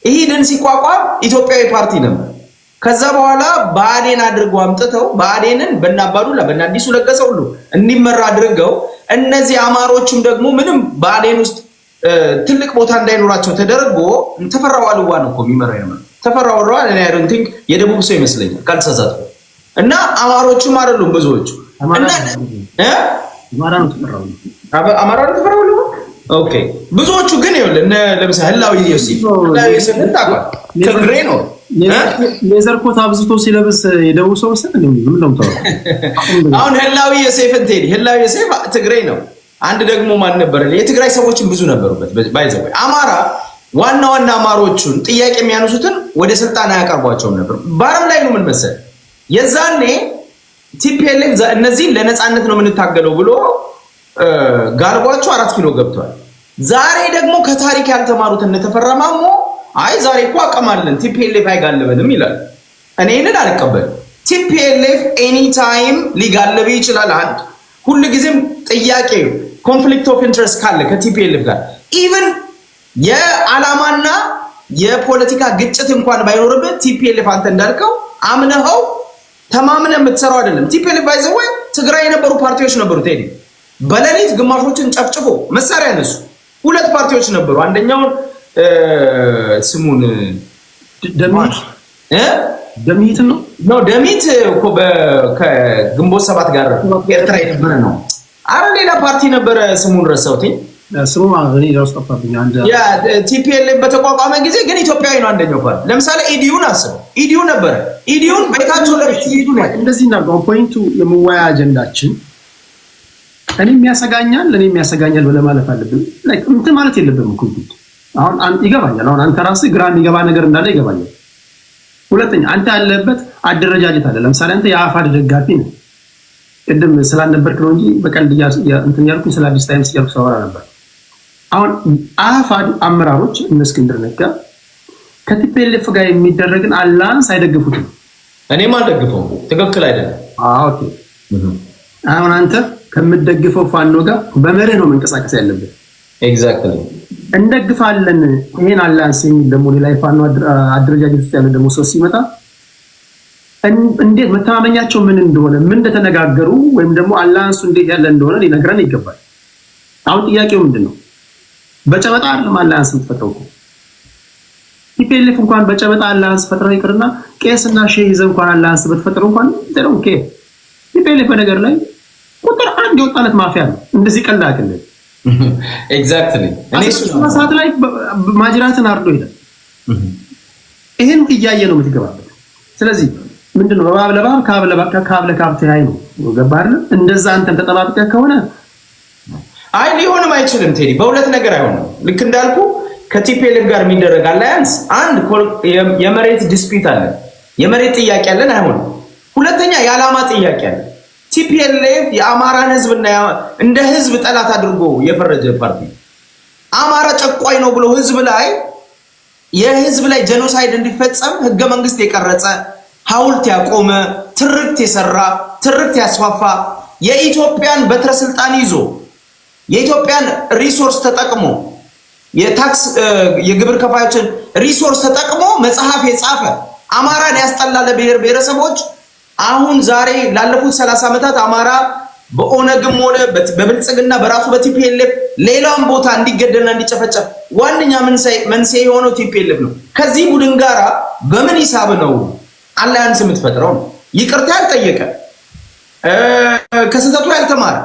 ኢሄድን ሲቋቋም ኢትዮጵያዊ ፓርቲ ነበር። ከዛ በኋላ ብአዴን አድርገው አምጥተው ብአዴንን በእነ አባዱላ በእነ አዲሱ ለገሰ ሁሉ እንዲመራ አድርገው እነዚህ አማሮችም ደግሞ ምንም ብአዴን ውስጥ ትልቅ ቦታ እንዳይኖራቸው ተደርጎ ተፈራ ዋልዋ ነው እኮ የሚመራው ነው። ተፈራ ዋልዋ እኔ አይ ዶንት ቲንክ የደቡብ ሰው ይመስለኛል ካልተሳሳትኩ። እና አማሮችም አይደሉም ብዙዎቹ እና አማራ ነው ተፈራው ነው። ኦኬ ብዙዎቹ ግን ይኸውልህ ለምሳሌ ህላዊ ዮሴፍ ታውቃለህ፣ ትግሬ ነው ሌዘር ኮት አብዝቶ ሲለብስ የደቡብ ሰው መሰለኝ ምን ነው ተው አሁን ህላዊ የሰይፍን ቴዲ ህላዊ የሰይፍ ትግሬ ነው አንድ ደግሞ ማን ነበር የትግራይ ሰዎችን ብዙ ነበሩበት ባይዘው አማራ ዋና አማሮቹን ጥያቄ የሚያነሱትን ወደ ስልጣን አያቀርቧቸውም ነበር ባረም ላይ ነው ምን መሰለ የዛኔ ቲፒኤልኤፍ እነዚህ ለነጻነት ነው የምንታገለው ብሎ ጋልቧቸው 4 ኪሎ ገብቷል ዛሬ ደግሞ ከታሪክ ያልተማሩት እነተፈራማሞ አይ ዛሬ እኮ አቀማለን ቲፒኤልኤፍ አይጋለበንም ይላል እኔ እንን አልቀበል ቲፒኤልኤፍ ኤኒ ታይም ሊጋለብ ይችላል አንድ ሁሉ ጊዜም ጥያቄ ኮንፍሊክት ኦፍ ኢንትረስት ካለ ከቲፒኤልኤፍ ጋር ኢቭን የዓላማና የፖለቲካ ግጭት እንኳን ባይኖርበት ቲፒኤልኤፍ አንተ እንዳልከው አምነኸው ተማምነህ የምትሰራው አይደለም ቲፒኤልኤፍ ባይዘው ትግራይ የነበሩ ፓርቲዎች ነበሩ ቴዲ በለሊት ግማሾችን ጨፍጭፎ መሳሪያ ያነሱ ሁለት ፓርቲዎች ነበሩ አንደኛው ስሙን ደሚት ነው ደሚት እኮ ከግንቦት 7 ጋር ኤርትራ የነበረ ነው አረ ሌላ ፓርቲ ነበረ ስሙን ረሳሁትኝ ስሙ ማግኒ ያስጠፋብኝ አንድ ያ ቲፒኤልኤፍ በተቋቋመ ጊዜ ግን ኢትዮጵያዊ ነው አንደኛው ፓርቲ ለምሳሌ ኢዲዩን አስበው ኢዲዩን ነበረ ኢዲዩን በታቸው ለኢዲዩ ነው እንደዚህ እና ፖይንቱ የመዋያ አጀንዳችን እኔ የሚያሰጋኛል ብለህ ማለት አለብን ላይክ እንትን ማለት የለብንም እኮ አሁን ይገባኛል አሁን አንተ ራስህ ግራ የሚገባ ነገር እንዳለ ይገባኛል ሁለተኛ አንተ ያለበት አደረጃጀት አለ ለምሳሌ አንተ የአፋድ ደጋፊ ነህ ቅድም ስላልነበርክ ነው እንጂ በቀልድ እንትን ያልኩኝ ስለ አዲስ ታይምስ ያልኩ ሰዋራ ነበር አሁን አፋድ አመራሮች እነ እስክንድር ነጋ ከቲፒኤልኤፍ ጋር የሚደረግን አላንስ አይደግፉትም እኔም አልደግፈውም ትክክል አይደለም ኦኬ አሁን አንተ ከምትደግፈው ፋኖ ጋር በመርህ ነው መንቀሳቀስ ያለበት ኤግዛክትሊ እንደግፋለን ይሄን አላንስ የሚል ደግሞ ሌላ ፋኖ አደረጃጀት ውስጥ ያለ ደግሞ ሰው ሲመጣ እንዴት መተማመኛቸው ምን እንደሆነ ምን እንደተነጋገሩ ወይም ደግሞ አላንሱ እንዴት ያለ እንደሆነ ሊነግረን ይገባል አሁን ጥያቄው ምንድነው በጨበጣ አይደለም አላንስ የምትፈጥረው ቲፒኤልኤፍ እንኳን በጨበጣ አላንስ ፈጥረው ይቅርና ቄስና ሼህ ይዘው እንኳን አላንስ በተፈጠረው እንኳን ኦኬ ቲፒኤልኤፍ በነገር ላይ ቁጥር አንድ የወጣለት ማፊያ ነው እንደዚህ ቀልድ አይደለም ኤግዛክትሊ እኔ እሱ ሰዓት ላይ ማጅራትን አርዶ ይላል ይሄን እያየ ነው የምትገባበት ስለዚህ ምንድነው በባብ ካብ ለካብ ተያይ ነው ገባህ እንደዛ አንተም ተጠባብቀህ ከሆነ አይ ሊሆንም አይችልም ቴዲ በሁለት ነገር አይሆንም ልክ እንዳልኩ ከቲፒኤልኤፍ ጋር የሚደረግ አላያንስ አንድ የመሬት ዲስፒት አለ የመሬት ጥያቄ አለን አይሆንም ሁለተኛ የዓላማ ጥያቄ አለ ቲፒኤልኤፍ የአማራን ህዝብና እንደ ህዝብ ጠላት አድርጎ የፈረጀ ፓርቲ አማራ ጨቋይ ነው ብሎ ህዝብ ላይ የህዝብ ላይ ጄኖሳይድ እንዲፈጸም ህገ መንግስት የቀረጸ ሐውልት ያቆመ ትርክት የሰራ ትርክት ያስፋፋ የኢትዮጵያን በትረ ስልጣን ይዞ የኢትዮጵያን ሪሶርስ ተጠቅሞ የታክስ የግብር ከፋዮችን ሪሶርስ ተጠቅሞ መጽሐፍ የጻፈ አማራን ያስጠላለ ብሔረሰቦች አሁን ዛሬ ላለፉት 30 ዓመታት አማራ በኦነግም ሆነ በብልጽግና በራሱ በቲፒኤልኤፍ ሌላም ቦታ እንዲገደልና እንዲጨፈጨፍ ዋንኛ መንስኤ የሆነው ቲፒኤልኤፍ ነው ከዚህ ቡድን ጋራ በምን ሂሳብ ነው አላያንስ የምትፈጥረው ይቅርታ ያልጠየቀ ከስተቱ ያልተማረ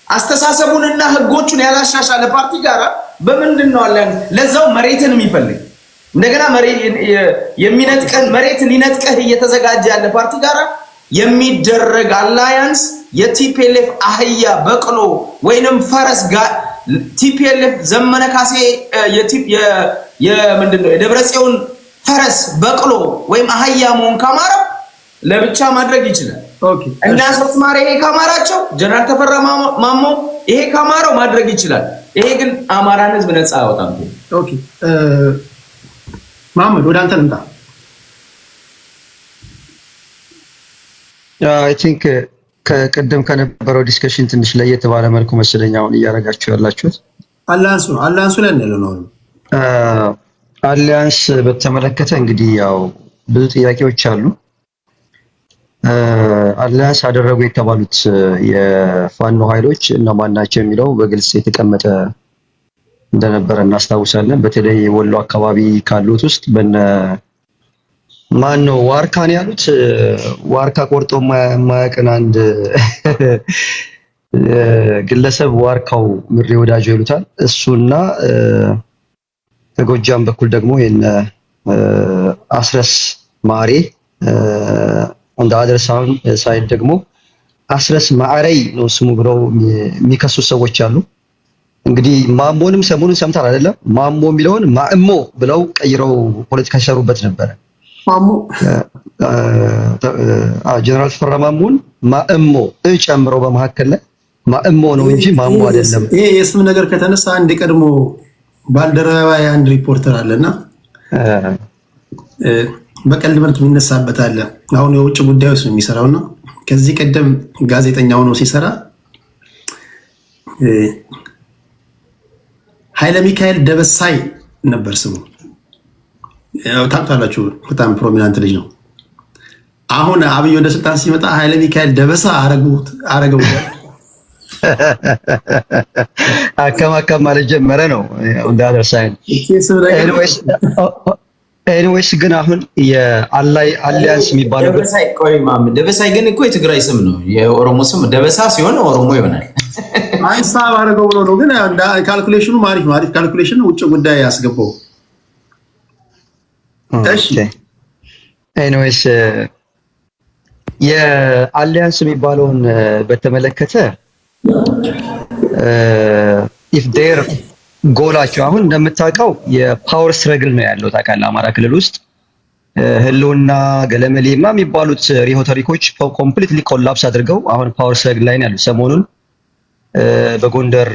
አስተሳሰቡንና ህጎቹን ያላሻሻለ ፓርቲ ጋራ በምንድነው አላያንስ ለዛው መሬትን የሚፈልግ እንደገና የሚነጥቀን መሬት ሊነጥቀህ እየተዘጋጀ ያለ ፓርቲ ጋራ የሚደረግ አላያንስ የቲፒኤልኤፍ አህያ በቅሎ ወይንም ፈረስ ጋር ቲፒኤልኤፍ ዘመነ ካሴ የምንድነው የደብረጽዮን ፈረስ በቅሎ ወይም አህያ መሆን ካማረው ለብቻ ማድረግ ይችላል ኦኬ እና አስማረ ይሄ ካማራቸው ጀነራል ተፈራ ማሞ ይሄ ካማራው ማድረግ ይችላል ይሄ ግን አማራን ህዝብ ነፃ ያወጣም ኦኬ ማመድ ወደ አንተ ልምጣ አይ ቲንክ ከቀደም ከነበረው ዲስከሽን ትንሽ ለየት ባለ መልኩ መሰለኝ አሁን እያረጋችሁ ያላችሁት አላያንሱ ላይ ነው አሊያንስ በተመለከተ እንግዲህ ያው ብዙ ጥያቄዎች አሉ አሊያንስ አደረጉ የተባሉት የፋኖ ኃይሎች እነማን ናቸው የሚለው በግልጽ የተቀመጠ እንደነበረ እናስታውሳለን በተለይ ወሎ አካባቢ ካሉት ውስጥ በነ ማን ነው ዋርካን ያሉት ዋርካ ቆርጦ ማያቀን አንድ ግለሰብ ዋርካው ምሬ ወዳጆ ይሉታል እሱና ከጎጃም በኩል ደግሞ የነ አስረስ ማሬ on the other side ደግሞ አስረስ ማዕረይ ነው ስሙ ብለው የሚከሱ ሰዎች አሉ። እንግዲህ ማሞንም ሰሞኑን ሰምታል አይደለም? ማሞ የሚለውን ማእሞ ብለው ቀይረው ፖለቲካ ሲሰሩበት ነበረ። ማሞ ጀነራል ተፈራ ማሞን ማእሞ ጨምረው በመካከል ላይ ማእሞ ነው እንጂ ማሞ አይደለም። ይሄ የስም ነገር ከተነሳ አንድ ቀድሞ ባልደረባ አንድ ሪፖርተር አለና በቀልድ መልክ የሚነሳበት አለ። አሁን የውጭ ጉዳዮች ነው የሚሰራውና ከዚህ ቀደም ጋዜጠኛ ሆኖ ሲሰራ ኃይለ ሚካኤል ደበሳይ ነበር ስሙ። ታውቃላችሁ፣ በጣም ፕሮሚናንት ልጅ ነው። አሁን አብይ ወደ ስልጣን ሲመጣ ኃይለ ሚካኤል ደበሳ አረገው። አከማከም ማለት ጀመረ ነው እንዳደርሳይ። ኤኒዌይስ ግን አሁን የአሊያንስ የሚባለው ደበሳይ ግን እኮ የትግራይ ስም ነው። የኦሮሞ ስም ደበሳ ሲሆን ኦሮሞ ይሆናል። ሀሳብ አደረገው ብሎ ነው። ግን ካልኩሌሽኑ አሪፍ ነው። አሪፍ ካልኩሌሽን ውጭ ጉዳይ ያስገባው። እሺ ኤኒዌይስ የአሊያንስ የሚባለውን በተመለከተ if their ጎላቸው አሁን እንደምታውቀው የፓወር ስትረግል ነው ያለው። ታውቃለህ አማራ ክልል ውስጥ ህልውና ገለመሌማ የሚባሉት ሪሆተሪኮች ኮምፕሊትሊ ኮላፕስ አድርገው አሁን ፓወር ስትረግል ላይ ነው ያሉት። ሰሞኑን በጎንደር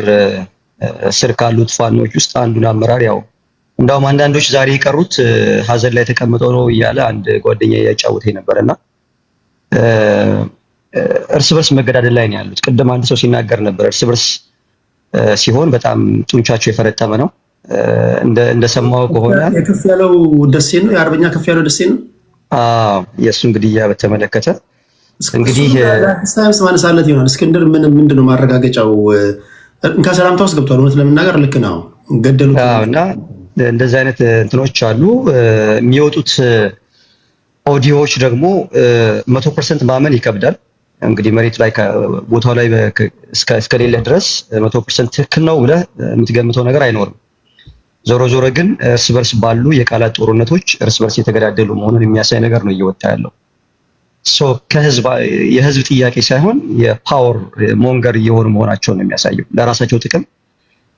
ስር ካሉት ፋኖች ውስጥ አንዱን አመራር ያው እንዳውም አንዳንዶች ዛሬ የቀሩት ሀዘን ላይ ተቀምጠው ነው እያለ አንድ ጓደኛ ያጫውተኝ ነበርና እርስ በርስ መገዳደል ላይ ነው ያሉት። ቅድም አንድ ሰው ሲናገር ነበር እርስ በርስ ሲሆን በጣም ጡንቻቸው የፈረጠመ ነው። እንደሰማው ከሆነ ከፍ ያለው ደሴ ነው፣ የአርበኛ ከፍ ያለው ደሴ ነው። የእሱን ግድያ በተመለከተ እንግዲህ ሳይንስ ማነሳለት ይሆናል። እስክንድር ምንድነው ማረጋገጫው? እንካ ሰላምታ ውስጥ ገብቷል። እውነት ለመናገር ልክ ነው፣ ገደሉት። እና እንደዚህ አይነት እንትኖች አሉ። የሚወጡት ኦዲዮዎች ደግሞ 100% ማመን ይከብዳል። እንግዲህ መሬት ላይ ቦታው ላይ እስከሌለ ድረስ 100% ትክክል ነው ብለህ የምትገምተው ነገር አይኖርም። ዞሮ ዞሮ ግን እርስ በርስ ባሉ የቃላት ጦርነቶች እርስ በርስ የተገዳደሉ መሆኑን የሚያሳይ ነገር ነው እየወጣ ያለው። የህዝብ ጥያቄ ሳይሆን የፓወር ሞንገር እየሆኑ መሆናቸውን ነው የሚያሳየው። ለራሳቸው ጥቅም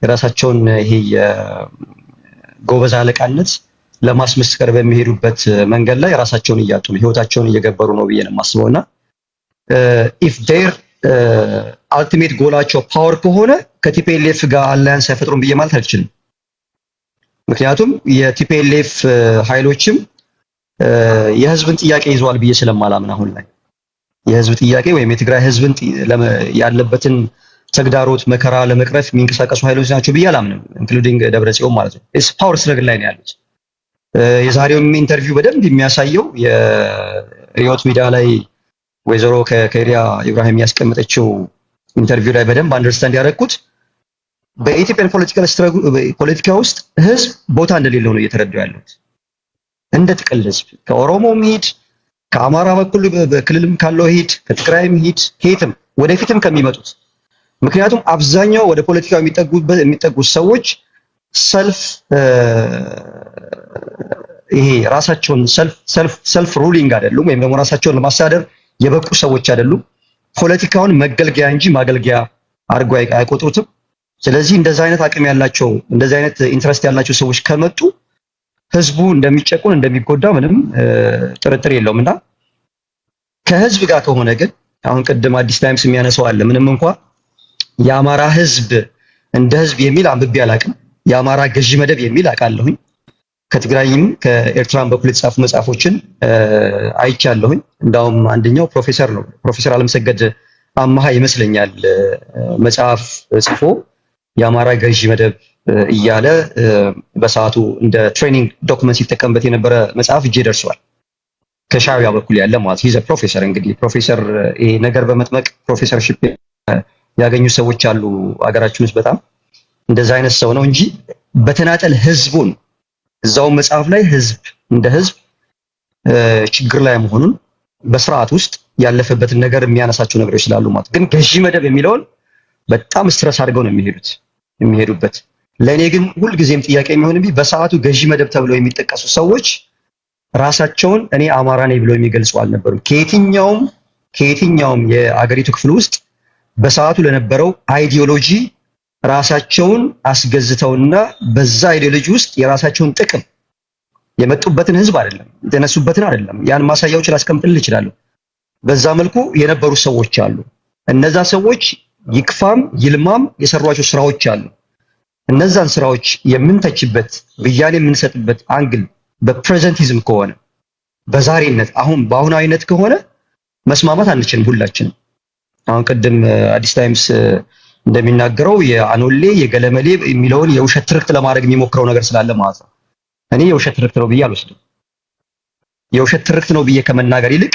የራሳቸውን ይሄ የጎበዝ አለቃነት ለማስመስከር በሚሄዱበት መንገድ ላይ ራሳቸውን እያጡ ነው፣ ህይወታቸውን እየገበሩ ነው ብዬ ነው የማስበውና if their ultimate ጎላቸው ፓወር ከሆነ ከቲፒኤልኤፍ ጋር አላያንስ አይፈጥሩም ብዬ ማለት አልችልም። ምክንያቱም የቲፒኤልኤፍ ኃይሎችም የህዝብን ጥያቄ ይዘዋል ብዬ ስለማላምን አሁን ላይ የህዝብ ጥያቄ ወይም የትግራይ ህዝብን ያለበትን ተግዳሮት መከራ ለመቅረፍ የሚንቀሳቀሱ ኃይሎች ናቸው ብዬ አላምንም። ኢንክሉዲንግ ደብረጽዮን ማለት ነው። ፓወር ስትረግል ላይ ነው ያሉት። የዛሬው ኢንተርቪው በደንብ የሚያሳየው የሪዮት ሚዲያ ላይ ወይዘሮ ከኬሪያ ኢብራሂም ያስቀመጠችው ኢንተርቪው ላይ በደንብ አንደርስታንድ ያደረኩት በኢትዮጵያን ፖለቲካ ውስጥ ህዝብ ቦታ እንደሌለው ነው እየተረዳው ያለው። እንደ ጥቅል ህዝብ ከኦሮሞም ሂድ፣ ከአማራ በኩል በክልልም ካለው ሂድ፣ ከትግራይም ሂድ፣ ከየትም ወደፊትም ከሚመጡት ምክንያቱም አብዛኛው ወደ ፖለቲካው የሚጠጉት ሰዎች ይሄ ራሳቸውን ሰልፍ ሩሊንግ አይደሉም፣ ወይም ደግሞ ራሳቸውን ለማስተዳደር የበቁ ሰዎች አይደሉም። ፖለቲካውን መገልገያ እንጂ ማገልገያ አድርጎ አይቆጥሩትም። ስለዚህ እንደዚህ አይነት አቅም ያላቸው እንደዚህ አይነት ኢንትረስት ያላቸው ሰዎች ከመጡ ህዝቡ እንደሚጨቁን እንደሚጎዳ ምንም ጥርጥር የለውም። እና ከህዝብ ጋር ከሆነ ግን አሁን ቅድም አዲስ ታይምስ የሚያነሳው አለ። ምንም እንኳን የአማራ ህዝብ እንደ ህዝብ የሚል አንብቤ አላውቅም። የአማራ ገዢ መደብ የሚል አውቃለሁኝ። ከትግራይም ከኤርትራም በኩል የተጻፉ መጽሐፎችን አይቻለሁኝ። እንዳውም አንደኛው ፕሮፌሰር ነው፣ ፕሮፌሰር አለምሰገድ አማሃ ይመስለኛል መጽሐፍ ጽፎ የአማራ ገዢ መደብ እያለ በሰዓቱ እንደ ትሬኒንግ ዶክመንት ሲጠቀምበት የነበረ መጽሐፍ እጄ ደርሷል። ከሻዕቢያ በኩል ያለ ማለት ይዘ ፕሮፌሰር እንግዲህ ፕሮፌሰር ይሄ ነገር በመጥመቅ ፕሮፌሰርሺፕ ያገኙ ሰዎች አሉ አገራችን ውስጥ። በጣም እንደዛ አይነት ሰው ነው እንጂ በተናጠል ህዝቡን እዛው መጽሐፍ ላይ ህዝብ እንደ ህዝብ ችግር ላይ መሆኑን በስርዓት ውስጥ ያለፈበትን ነገር የሚያነሳቸው ነገሮች ስላሉ ማለት ግን ገዢ መደብ የሚለውን በጣም ስትረስ አድርገው ነው የሚሄዱበት። ለእኔ ግን ሁልጊዜም ጥያቄ የሚሆንብኝ በሰዓቱ ገዢ መደብ ተብለው የሚጠቀሱ ሰዎች ራሳቸውን እኔ አማራ ነኝ ብለው የሚገልጹ አልነበሩም። ከየትኛውም የአገሪቱ ክፍል ውስጥ በሰዓቱ ለነበረው አይዲዮሎጂ ራሳቸውን አስገዝተውና በዛ አይዲዮሎጂ ውስጥ የራሳቸውን ጥቅም የመጡበትን ህዝብ አይደለም የተነሱበትን አይደለም ያን ማሳያዎችን ላስቀምጥልህ እችላለሁ። በዛ መልኩ የነበሩ ሰዎች አሉ። እነዛ ሰዎች ይክፋም ይልማም የሰሯቸው ስራዎች አሉ። እነዛን ስራዎች የምንተችበት ብያኔ የምንሰጥበት አንግል በፕሬዘንቲዝም ከሆነ በዛሬነት በአሁናዊነት ከሆነ መስማማት አንችልም ሁላችንም። አሁን ቅድም አዲስ ታይምስ እንደሚናገረው የአኖሌ የገለመሌ የሚለውን የውሸት ትርክት ለማድረግ የሚሞክረው ነገር ስላለ ማለት ነው። እኔ የውሸት ትርክት ነው ብዬ አልወስድም። የውሸት ትርክት ነው ብዬ ከመናገር ይልቅ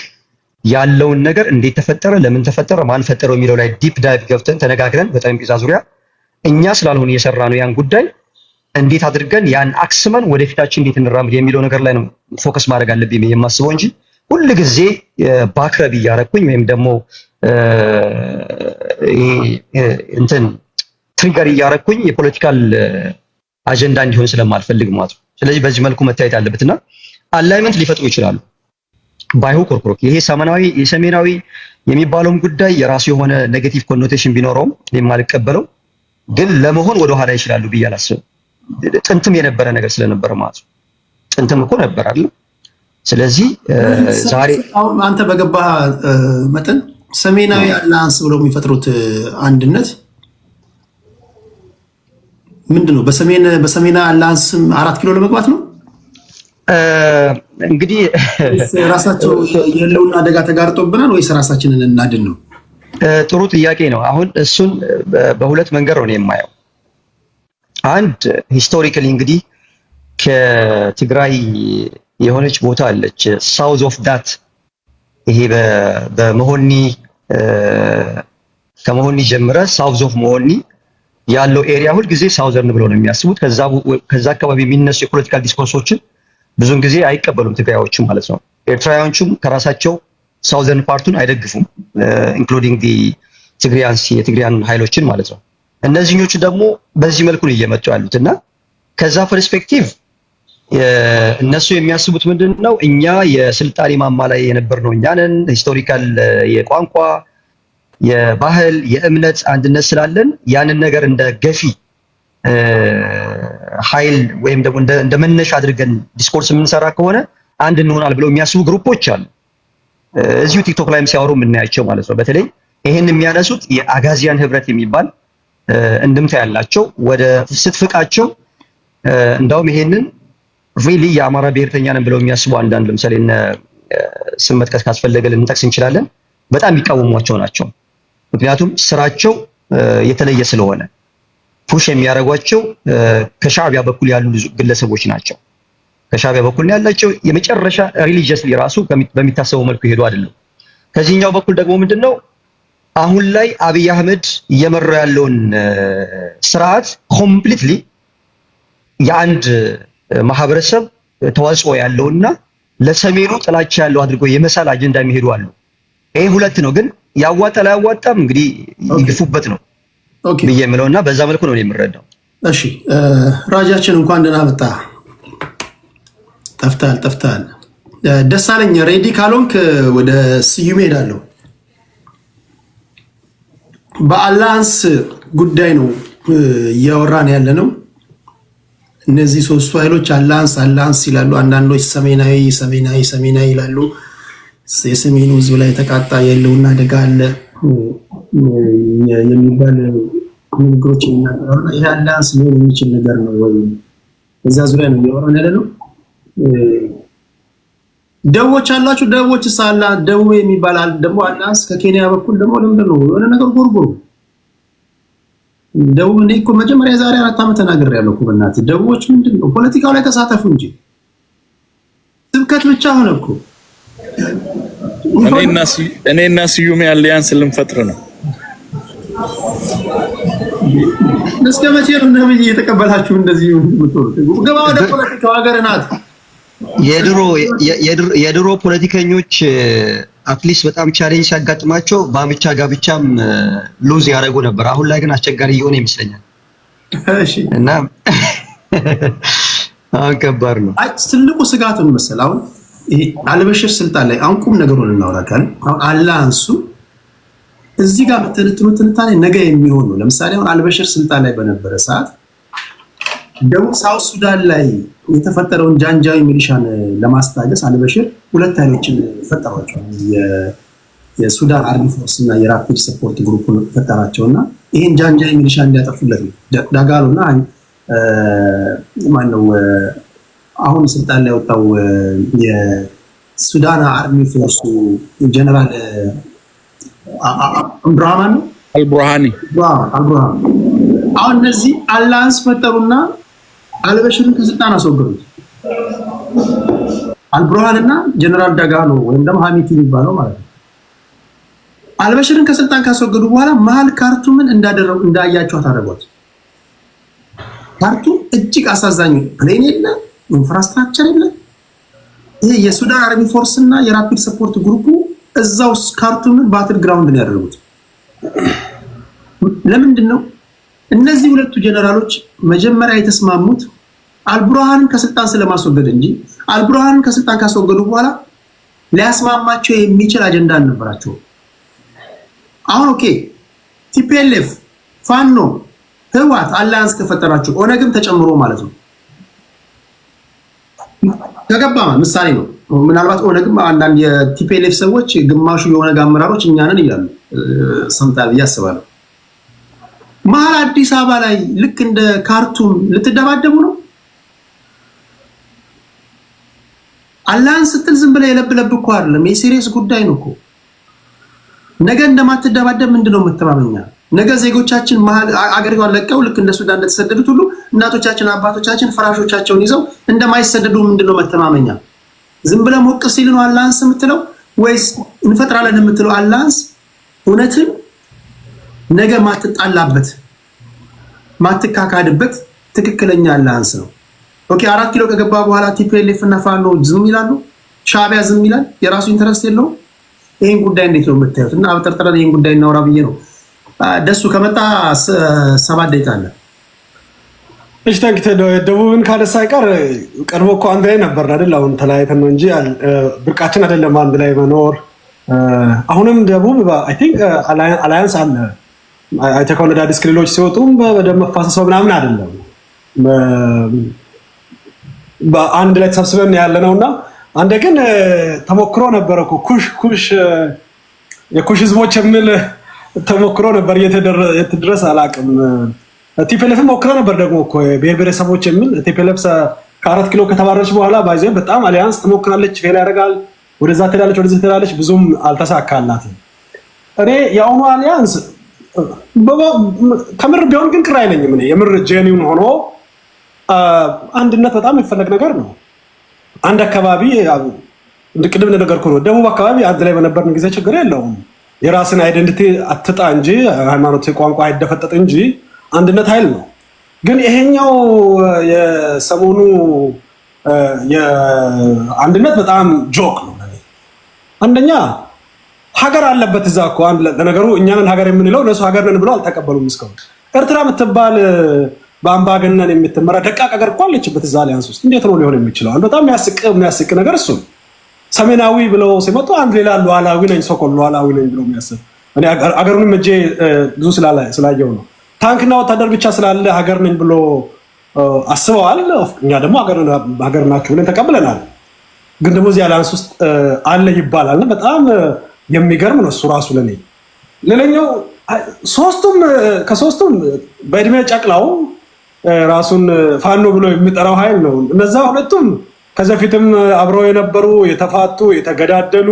ያለውን ነገር እንዴት ተፈጠረ፣ ለምን ተፈጠረ፣ ማን ፈጠረው የሚለው ላይ ዲፕ ዳይቭ ገብተን ተነጋግረን በጠረጴዛ ዙሪያ እኛ ስላልሆነ እየሰራ ነው ያን ጉዳይ እንዴት አድርገን ያን አክስመን ወደፊታችን እንዴት እንራመድ የሚለው ነገር ላይ ነው ፎከስ ማድረግ አለብኝ የማስበው እንጂ ሁሉ ጊዜ ባክረብ እያረኩኝ ወይም ደግሞ እንትን ትሪገር እያረኩኝ የፖለቲካል አጀንዳ እንዲሆን ስለማልፈልግ ማለት ነው። ስለዚህ በዚህ መልኩ መታየት አለበትና አላይመንት ሊፈጥሩ ይችላሉ። ባይሆ ኮርኮሮክ ይሄ የሰሜናዊ የሚባለውም ጉዳይ የራሱ የሆነ ኔጌቲቭ ኮኖቴሽን ቢኖረውም የማልቀበለው ግን ለመሆን ወደ ኋላ ይችላሉ ብዬ አላስብም። ጥንትም የነበረ ነገር ስለነበረ ማለት ነው። ጥንትም እኮ ነበር አይደል? ስለዚህ ዛሬ አንተ በገባ መጠን ሰሜናዊ አላያንስ ብለው የሚፈጥሩት አንድነት ምንድነው? በሰሜን አላያንስ 4 ኪሎ ለመግባት ነው። እንግዲህ ራሳቸው የለውና አደጋ ተጋርጦብናል ወይስ ራሳችንን እናድን ነው? ጥሩ ጥያቄ ነው። አሁን እሱን በሁለት መንገድ ነው የማየው። አንድ ሂስቶሪካሊ እንግዲህ ከትግራይ የሆነች ቦታ አለች ሳውዝ ኦፍ ዳት ይሄ በመሆኒ ከመሆኒ ጀምረ ሳውዝ ኦፍ መሆኒ ያለው ኤሪያ ሁሉ ጊዜ ሳውዘርን ብለው ነው የሚያስቡት። ከዛ አካባቢ የሚነሱ የፖለቲካል ዲስኮርሶችን ብዙን ጊዜ አይቀበሉም ትግራዮቹ ማለት ነው። ኤርትራውያኖቹም ከራሳቸው ሳውዘርን ፓርቱን አይደግፉም ኢንክሉዲንግ ዲ የትግሪያን ኃይሎችን ማለት ነው። እነዚህኞቹ ደግሞ በዚህ መልኩ ነው እየመጡ ያሉትና ከዛ ፐርስፔክቲቭ እነሱ የሚያስቡት ምንድነው? እኛ የስልጣኔ ማማ ላይ የነበርነው እኛ ነን። ሂስቶሪካል የቋንቋ የባህል የእምነት አንድነት ስላለን ያንን ነገር እንደ ገፊ ኃይል ወይም ደግሞ እንደ መነሻ አድርገን ዲስኮርስ የምንሰራ ከሆነ አንድ እንሆናል ብለው የሚያስቡ ግሩፖች አሉ። እዚሁ ቲክቶክ ላይም ሲያወሩ የምናያቸው ማለት ነው። በተለይ ይሄን የሚያነሱት የአጋዚያን ህብረት የሚባል እንድምታ ያላቸው ወደ ስትፍቃቸው እንዳውም ይሄንን ሪሊ የአማራ ብሔርተኛ ነን ብለው የሚያስቡ አንዳንድ ለምሳሌ እነ ስም መጥቀስ ካስፈለገ ልንጠቅስ እንችላለን። በጣም የሚቃወሟቸው ናቸው። ምክንያቱም ስራቸው የተለየ ስለሆነ ፑሽ የሚያደርጓቸው ከሻዕቢያ በኩል ያሉ ግለሰቦች ናቸው። ከሻዕቢያ በኩል ያላቸው የመጨረሻ ሪሊጂየስሊ ራሱ በሚታሰበው መልኩ ይሄዱ አይደለም። ከዚህኛው በኩል ደግሞ ምንድነው አሁን ላይ አብይ አህመድ እየመራው ያለውን ስርዓት ኮምፕሊትሊ የአንድ ማህበረሰብ ተዋጽኦ ያለውና ለሰሜኑ ጥላቻ ያለው አድርገው የመሳል አጀንዳ የሚሄዱ አሉ። ይሄ ሁለት ነው። ግን ያዋጣል አያዋጣም እንግዲህ ይግፉበት ነው ብዬ የምለውና በዛ መልኩ ነው የምረዳው። እሺ ራጃችን እንኳን ደህና መጣ። ጠፍታል። ደሳለኝ ሬዲ ካልሆንክ ወደ ስዩም ሄዳለሁ። በአላያንስ ጉዳይ ነው እያወራን ያለ ነው። እነዚህ ሶስቱ ኃይሎች አላያንስ ይላሉ። አንዳንዶች ሰሜናዊ ይላሉ። የሰሜኑ ህዝብ ላይ የተቃጣ የለውና አደጋ አለ የሚባል ንግግሮች የሚናገሩና ይሄ አላያንስ ሊሆን የሚችል ነገር ነው ወይ? እዛ ዙሪያ ነው እያወራን ያለ ነው። ደቡቦች አላችሁ። ደቡቦች ሳላ ደቡብ የሚባል ደግሞ አላያንስ ከኬንያ በኩል ደግሞ ለምንድን ነው የሆነ ነገር ጎርጎሩ ደቡብ እኔ እኮ መጀመሪያ ዛሬ 4 ዓመት ተናግሬያለሁ እኮ በእናትህ ደቡቦች ምንድን ነው ፖለቲካው ላይ ተሳተፉ እንጂ ስብከት ብቻ ሆነ እኮ። እኔና ስዩም አሊያንስ ልንፈጥር ነው። እስከ መቼ ነው ነብይ እየተቀበላችሁ እንደዚህ የምትወሩት? ገባ ወደ ፖለቲካው ሀገር ናት። የድሮ ፖለቲከኞች አትሊስት በጣም ቻሌንጅ ሲያጋጥማቸው በአምቻ ጋብቻም ሉዝ ያደረጉ ነበር። አሁን ላይ ግን አስቸጋሪ እየሆነ ይመስለኛል። እሺ እና አሁን ከባድ ነው። ትልቁ ስጋቱን መሰል አሁን ይሄ አልበሽር ስልጣን ላይ አሁን ቁም ነገሩን እናወራለን። አሁን አላንሱ እዚህ ጋር በተነትኑት ትንታኔ ነገ የሚሆን ነው። ለምሳሌ አሁን አልበሽር ስልጣን ላይ በነበረ ሰዓት ደቡብ ሳውት ሱዳን ላይ የተፈጠረውን ጃንጃዊ ሚሊሻን ለማስታገስ አልበሽር ሁለት ኃይሎችን ፈጠሯቸው። የሱዳን አርሚ ፎርስ እና የራፒድ ሰፖርት ግሩፕን ፈጠራቸውና ይሄን ጃንጃዊ ሚሊሻ እንዲያጠፉለት ነው። ዳጋሎና ማነው አሁን ስልጣን ላይ ወጣው የሱዳን አርሚ ፎርስ ጀነራል አልቡርሃኒ። አሁን እነዚህ አላንስ ፈጠሩና አልበሽርን ከስልጣን አስወገዱት። አልቡርሃንና ጀነራል ዳጋሎ ወይም ደግሞ ሀሚቲ የሚባለው ማለት ነው። አልበሽርን ከስልጣን ካስወገዱ በኋላ መሀል ካርቱምን እንዳያቸዋት አደረጓት። ካርቱም እጅግ አሳዛኝ ፕሌን የለ፣ ኢንፍራስትራክቸር የለ። ይሄ የሱዳን አርሚ ፎርስ እና የራፒድ ሰፖርት ግሩፑ እዛው ካርቱምን ባትል ግራውንድ ነው ያደረጉት። ለምንድን ነው እነዚህ ሁለቱ ጀነራሎች መጀመሪያ የተስማሙት አልቡርሃንን ከስልጣን ስለማስወገድ እንጂ አልቡርሃንን ከስልጣን ካስወገዱ በኋላ ሊያስማማቸው የሚችል አጀንዳ አልነበራቸውም። አሁን ኦኬ ቲፒኤልኤፍ፣ ፋኖ፣ ህወሓት አላያንስ ከፈጠራቸው ኦነግም ተጨምሮ ማለት ነው ከገባ ምሳሌ ነው። ምናልባት ኦነግም አንዳንድ የቲፒኤልኤፍ ሰዎች ግማሹ የኦነግ አመራሮች እኛንን እያሉ ሰምታል ብዬ አስባለሁ። መሀል አዲስ አበባ ላይ ልክ እንደ ካርቱም ልትደባደቡ ነው። አላያንስ ስትል ዝም ብለህ የለብለብ እኮ አይደለም፣ የሲሪየስ ጉዳይ ነው እኮ። ነገ እንደማትደባደብ ምንድነው መተማመኛ? ነገ ዜጎቻችን አገሪቷን ለቀው ልክ እንደ ሱዳን እንደተሰደዱት ሁሉ እናቶቻችን አባቶቻችን ፍራሾቻቸውን ይዘው እንደማይሰደዱ ምንድነው መተማመኛ? ዝም ብለህ ሞቅ ሲል ነው አላያንስ የምትለው ወይስ እንፈጥራለን የምትለው አላያንስ እውነትን ነገ ማትጣላበት ማትካካድበት ትክክለኛ አላያንስ ነው? ኦኬ 4 ኪሎ ከገባ በኋላ ቲፒኤልኤፍ እና ፋኖ ዝም ይላሉ፣ ሻዕቢያ ዝም ይላል፣ የራሱ ኢንተረስት የለውም። ይሄን ጉዳይ እንዴት ነው የምታዩት? እና አብጠርጥረን ይሄን ጉዳይ እናወራ ብዬ ነው። ደሱ ከመጣ 7 ደቂቃ አለ። እሺ ታንኪ ደቡብን ካነሳ አይቀር ቀርቦ እኮ አንድ ላይ ነበር አይደል? አሁን ተለያይተን ነው እንጂ ብርቃችን አይደለም አንድ ላይ መኖር። አሁንም ደቡብ አይ ቲንክ አላያንስ አለ። አይተህ ከሆነ አዳዲስ ክልሎች ሲወጡም በደም መፋሰስ ምናምን አይደለም፣ በአንድ ላይ ተሰብስበን ያለ ነውና አንደ ግን ተሞክሮ ነበር እኮ ኩሽ የኩሽ ህዝቦች የሚል ተሞክሮ ነበር የተደረሰ አላቅም። ቲፒኤልኤፍ ሞክሮ ነበር ደግሞ እኮ ብሔር ብሔረሰቦች የሚል ቲፒኤልኤፍ ከ4 ኪሎ ከተባረረች በኋላ ባይዘ በጣም አሊያንስ ትሞክራለች፣ ፌል ያደርጋል፣ ወደዛ ትሄዳለች፣ ወደዚህ ትሄዳለች፣ ብዙም አልተሳካላትም። እኔ የአሁኑ አሊያንስ ከምር ቢሆን ግን ቅር አይለኝም። እኔ የምር ጄኒውን ሆኖ አንድነት በጣም የሚፈለግ ነገር ነው። አንድ አካባቢ ቅድም እንደነገርኩህ ነው፣ ደቡብ አካባቢ አንድ ላይ በነበርን ጊዜ ችግር የለውም። የራስን አይደንቲቲ አትጣ እንጂ ሃይማኖት፣ ቋንቋ አይደፈጠጥ እንጂ አንድነት ኃይል ነው። ግን ይሄኛው የሰሞኑ የአንድነት በጣም ጆክ ነው። አንደኛ ሀገር አለበት እዛ እኮ ለነገሩ እኛንን ሀገር የምንለው እነሱ ሀገር ነን ብለው አልተቀበሉም እስካሁን። ኤርትራ የምትባል በአምባገነን የምትመራ ደቃቅ ሀገር እኮ አለችበት እዛ አሊያንስ ውስጥ። እንዴት ነው ሊሆን የሚችለው? አንድ በጣም የሚያስቅ ነገር እሱ ሰሜናዊ ብለው ሲመጡ አንድ ሌላ ሉዓላዊ ነኝ ሶኮል ሉዓላዊ ነኝ ብሎ የሚያስብ እኔ አገሩንም እጄ ብዙ ስላየው ነው። ታንክና ወታደር ብቻ ስላለ ሀገር ነኝ ብሎ አስበዋል። እኛ ደግሞ ሀገር ናችሁ ብለን ተቀብለናል። ግን ደግሞ እዚህ አሊያንስ ውስጥ አለ ይባላል። በጣም የሚገርም ነው እሱ ራሱ ለኔ። ሌላኛው ከሶስቱም በእድሜ ጨቅላው ራሱን ፋኖ ብሎ የሚጠራው ኃይል ነው። እነዛ ሁለቱም ከዚህ በፊትም አብረው የነበሩ የተፋቱ የተገዳደሉ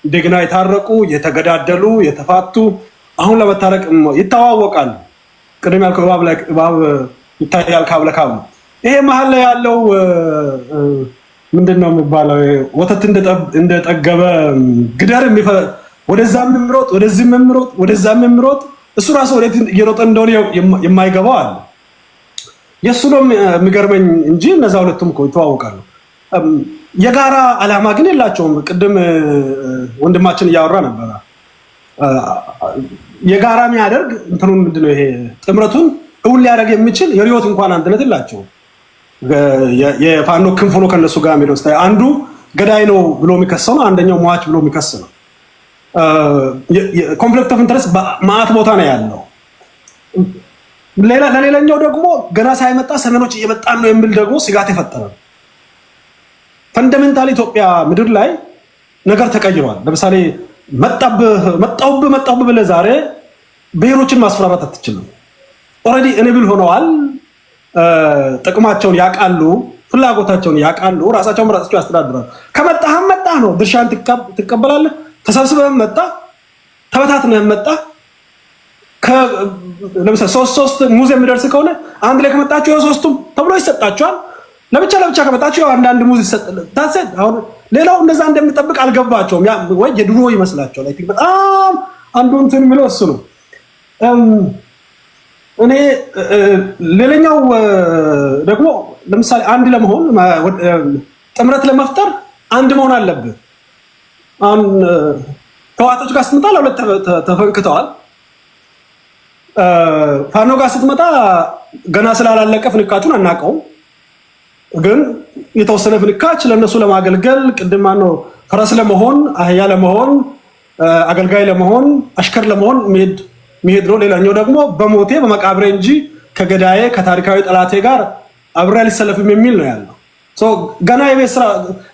እንደገና የታረቁ የተገዳደሉ የተፋቱ አሁን ለመታረቅ ይተዋወቃሉ። ቅድም ያልከው እባብ ይታያል ካብ ለካብ ነው። ይሄ መሀል ላይ ያለው ምንድነው የሚባለው? ወተት እንደጠገበ ግደር ወደዛም የሚሮጥ ወደዚህም የሚሮጥ ወደዛም የሚሮጥ እሱ ራሱ ወዴት እየሮጠ እንደሆነ የማይገባው አለ። የእሱ ነው የሚገርመኝ እንጂ እነዛ ሁለቱም እኮ ይተዋወቃሉ። የጋራ ዓላማ ግን የላቸውም። ቅድም ወንድማችን እያወራ ነበረ። የጋራ የሚያደርግ እንትኑን ምንድነው ይሄ ጥምረቱን እውን ሊያደርግ የሚችል የሪዮት እንኳን አንድነት የላቸውም። የፋኖ ክንፍ ሆኖ ከነሱ ጋር የሚለው አንዱ ገዳይ ነው ብሎ የሚከሰው ነው፣ አንደኛው ሟች ብሎ የሚከስ ነው። ኮንፍሊክት ኦፍ ኢንተረስት ማአት ቦታ ነው ያለው። ለሌላኛው ደግሞ ገና ሳይመጣ ሰሜኖች እየመጣን ነው የሚል ደግሞ ስጋት የፈጠረ ነው። ፈንዳሜንታሊ ኢትዮጵያ ምድር ላይ ነገር ተቀይሯል። ለምሳሌ መጣሁብህ ብለህ ዛሬ ብሔሮችን ማስፈራራት አትችልም። ኦልሬዲ ኢኔብል ሆነዋል። ጥቅማቸውን ያውቃሉ፣ ፍላጎታቸውን ያውቃሉ፣ ራሳቸውን በራሳቸው ያስተዳድራሉ። ከመጣህም መጣህ ነው፣ ድርሻን ትቀበላለህ። ተሰብስበህም መጣ፣ ተበታትነህም መጣ። ለምሳሌ ሶስት ሙዝ የሚደርስ ከሆነ አንድ ላይ ከመጣችሁ የሶስቱም ተብሎ ይሰጣችኋል። ለብቻ ከመጣችሁ አንዳንድ ሙዝ ይሰጣል። አሁን ሌላው እንደዛ እንደሚጠብቅ አልገባቸውም ወይ የድሮ ይመስላቸዋል። አይ ቲንክ በጣም አንዱ እንትን የሚለው እሱ ነው። እኔ ሌላኛው ደግሞ ለምሳሌ አንድ ለመሆን ጥምረት ለመፍጠር አንድ መሆን አለብህ። አሁን ህወሓቶች ጋር ስትመጣ ለሁለት ተፈንክተዋል። ፋኖ ጋር ስትመጣ ገና ስላላለቀ ፍንካቹን አናውቀውም፣ ግን የተወሰነ ፍንካች ለነሱ ለማገልገል ቅድም ማነው ፈረስ ለመሆን አህያ ለመሆን አገልጋይ ለመሆን አሽከር ለመሆን መሄድ ነው። ሌላኛው ደግሞ በሞቴ በመቃብሬ እንጂ ከገዳዬ ከታሪካዊ ጠላቴ ጋር አብሬ አልሰለፍም የሚል ነው ያለው። ገና የቤት ስራ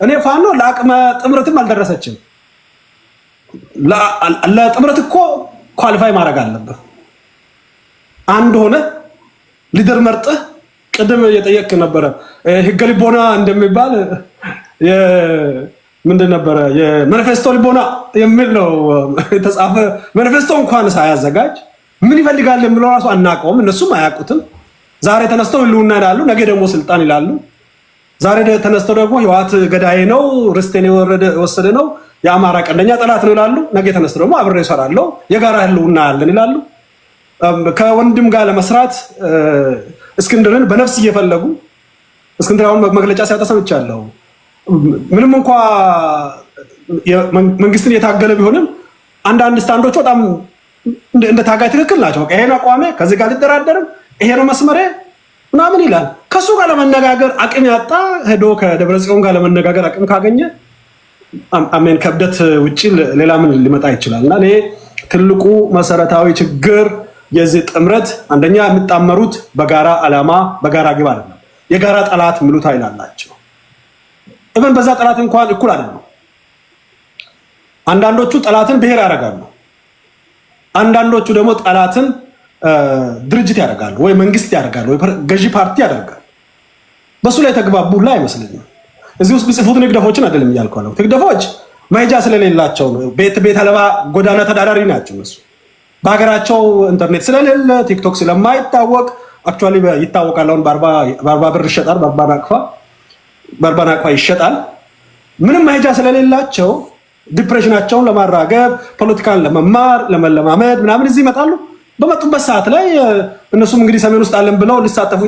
እኔ ፋኖ ለአቅመ ጥምረትም አልደረሰችም። ለጥምረት እኮ ኳሊፋይ ማድረግ አለበት። አንድ ሆነ ሊደር መርጠህ ቅድም እየጠየቅ ነበረ ህገ ልቦና እንደሚባል ምንድን ነበረ የማኒፌስቶ ልቦና የሚል ነው የተጻፈ። ማኒፌስቶ እንኳን ሳያዘጋጅ ምን ይፈልጋል የሚለው ራሱ አናውቀውም፣ እነሱም አያውቁትም። ዛሬ ተነስተው ህልውና ይላሉ፣ ነገ ደግሞ ስልጣን ይላሉ። ዛሬ ተነስተው ደግሞ ህወሓት ገዳይ ነው፣ ርስቴን የወሰደ ነው፣ የአማራ ቀንደኛ ጠላት ነው ይላሉ። ነገ ተነስተው ደግሞ አብሬ እሰራለሁ፣ የጋራ ህልውና ያለን ይላሉ። ከወንድም ጋር ለመስራት እስክንድርን በነፍስ እየፈለጉ እስክንድር አሁን መግለጫ ሲያወጣ ሰምቻለሁ። ምንም እንኳ መንግስትን የታገለ ቢሆንም አንዳንድ ስታንዶቹ በጣም እንደ ታጋይ ትክክል ናቸው። በቃ ይሄን አቋሜ ከዚህ ጋር ልደራደርም፣ ይሄ ነው መስመሬ ምናምን ይላል። ከሱ ጋር ለመነጋገር አቅም ያጣ ሄዶ ከደብረጽዮን ጋር ለመነጋገር አቅም ካገኘ አሜን ከብደት ውጪ ሌላ ምን ሊመጣ ይችላል? እና ይሄ ትልቁ መሰረታዊ ችግር የዚህ ጥምረት አንደኛ የሚጣመሩት በጋራ ዓላማ በጋራ ግብ አይደለም። የጋራ ጠላት የሚሉት ኃይል አላቸው። ኢቨን በዛ ጠላት እንኳን እኩል አይደለም። አንዳንዶቹ ጠላትን ብሔር ያደርጋሉ፣ አንዳንዶቹ ደግሞ ጠላትን ድርጅት ያደርጋሉ፣ ወይ መንግስት ያደርጋሉ፣ ወይ ገዢ ፓርቲ ያደርጋሉ። በሱ ላይ ተግባቡላ አይመስለኝም። እዚህ ውስጥ ቢጽፉት ንግደፎችን አይደለም እያልኩ ነው። ንግደፎች መሄጃ ስለሌላቸው ነው። ቤት አልባ ጎዳና ተዳዳሪ ናቸው እነሱ። በሀገራቸው ኢንተርኔት ስለሌለ ቲክቶክ ስለማይታወቅ አክቹአሊ ይታወቃል። አሁን በአርባ ብር ይሸጣል፣ በአርባ ናቅፋ ይሸጣል። ምንም መሄጃ ስለሌላቸው ዲፕሬሽናቸውን ለማራገብ ፖለቲካን ለመማር ለመለማመድ ምናምን እዚህ ይመጣሉ። በመጡበት ሰዓት ላይ እነሱም እንግዲህ ሰሜን ውስጥ አለን ብለው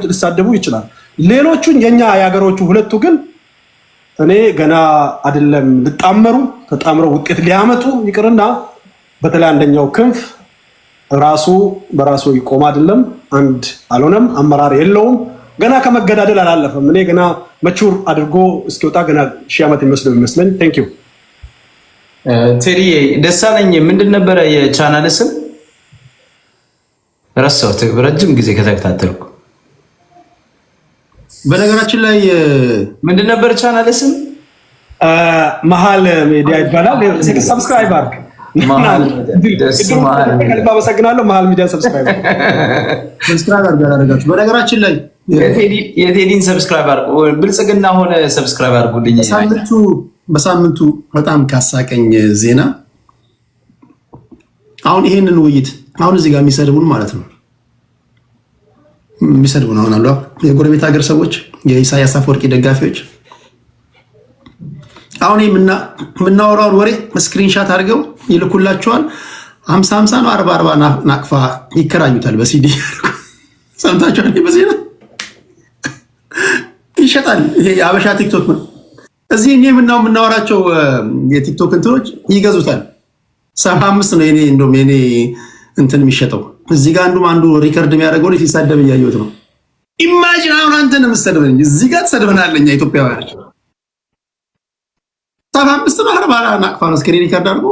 ሊሳደቡ ይችላል። ሌሎቹን የኛ የሀገሮቹ ሁለቱ ግን እኔ ገና አይደለም ተጣምረው ውጤት ሊያመጡ ይቅርና በተለይ አንደኛው ክንፍ ራሱ በራሱ ይቆም አይደለም፣ አንድ አልሆነም፣ አመራር የለውም፣ ገና ከመገዳደል አላለፈም። እኔ ገና መቹር አድርጎ እስኪወጣ ገና 1000 ዓመት የሚመስለው ይመስለኝ። ቴንክ ዩ ቴዲ ደሳለኝ። ምንድን ነበረ የቻናል ስም? ረሳሁት፣ ረጅም ጊዜ ከተከታተልኩ። በነገራችን ላይ ምንድን ነበር ቻናል ስም? መሀል ሚዲያ ይባላል። ሰብስክራይብ አድርግ። አመሰግናለሁ። መሀል ሚዲያ ሰብስክራይብ አድርጋችሁ። በነገራችን ላይ የቴዲን ሰብስክራይብ አድርጉ። ብልጽግና ሆነ ሰብስክራይብ አድርጉልኝ። በሳምንቱ በጣም ካሳቀኝ ዜና አሁን ይሄንን ውይይት አሁን እዚህ ጋር የሚሰድቡን ማለት ነው የሚሰድቡን አሁን አሉ የጎረቤት ሀገር ሰዎች የኢሳያስ አፈወርቂ ደጋፊዎች አሁን የምናወራውን ወሬ ስክሪንሻት አድርገው ይልኩላቸዋል። 50 ነው 40 ናቅፋ ይከራዩታል በሲዲ ሰምታችኋል። በዜና ይሸጣል። ይሄ የአበሻ ቲክቶክ ነው። እዚህ እኔ የምናወራቸው የቲክቶክ እንትኖች ይገዙታል። 75 ነው እንደውም የኔ እንትን የሚሸጠው። እዚህ ጋር አንዱ ሪከርድ የሚያደርገው ልጅ ሲሳደብ እያየሁት ነው። ኢማጂን አሁን አንተን የምትሰድበኝ እዚህ ጋር ትሰድበናለህ። እኛ ኢትዮጵያውያን 75 ነው 40 ናቅፋ ነው ስክሪን ሪከርድ አድርጎ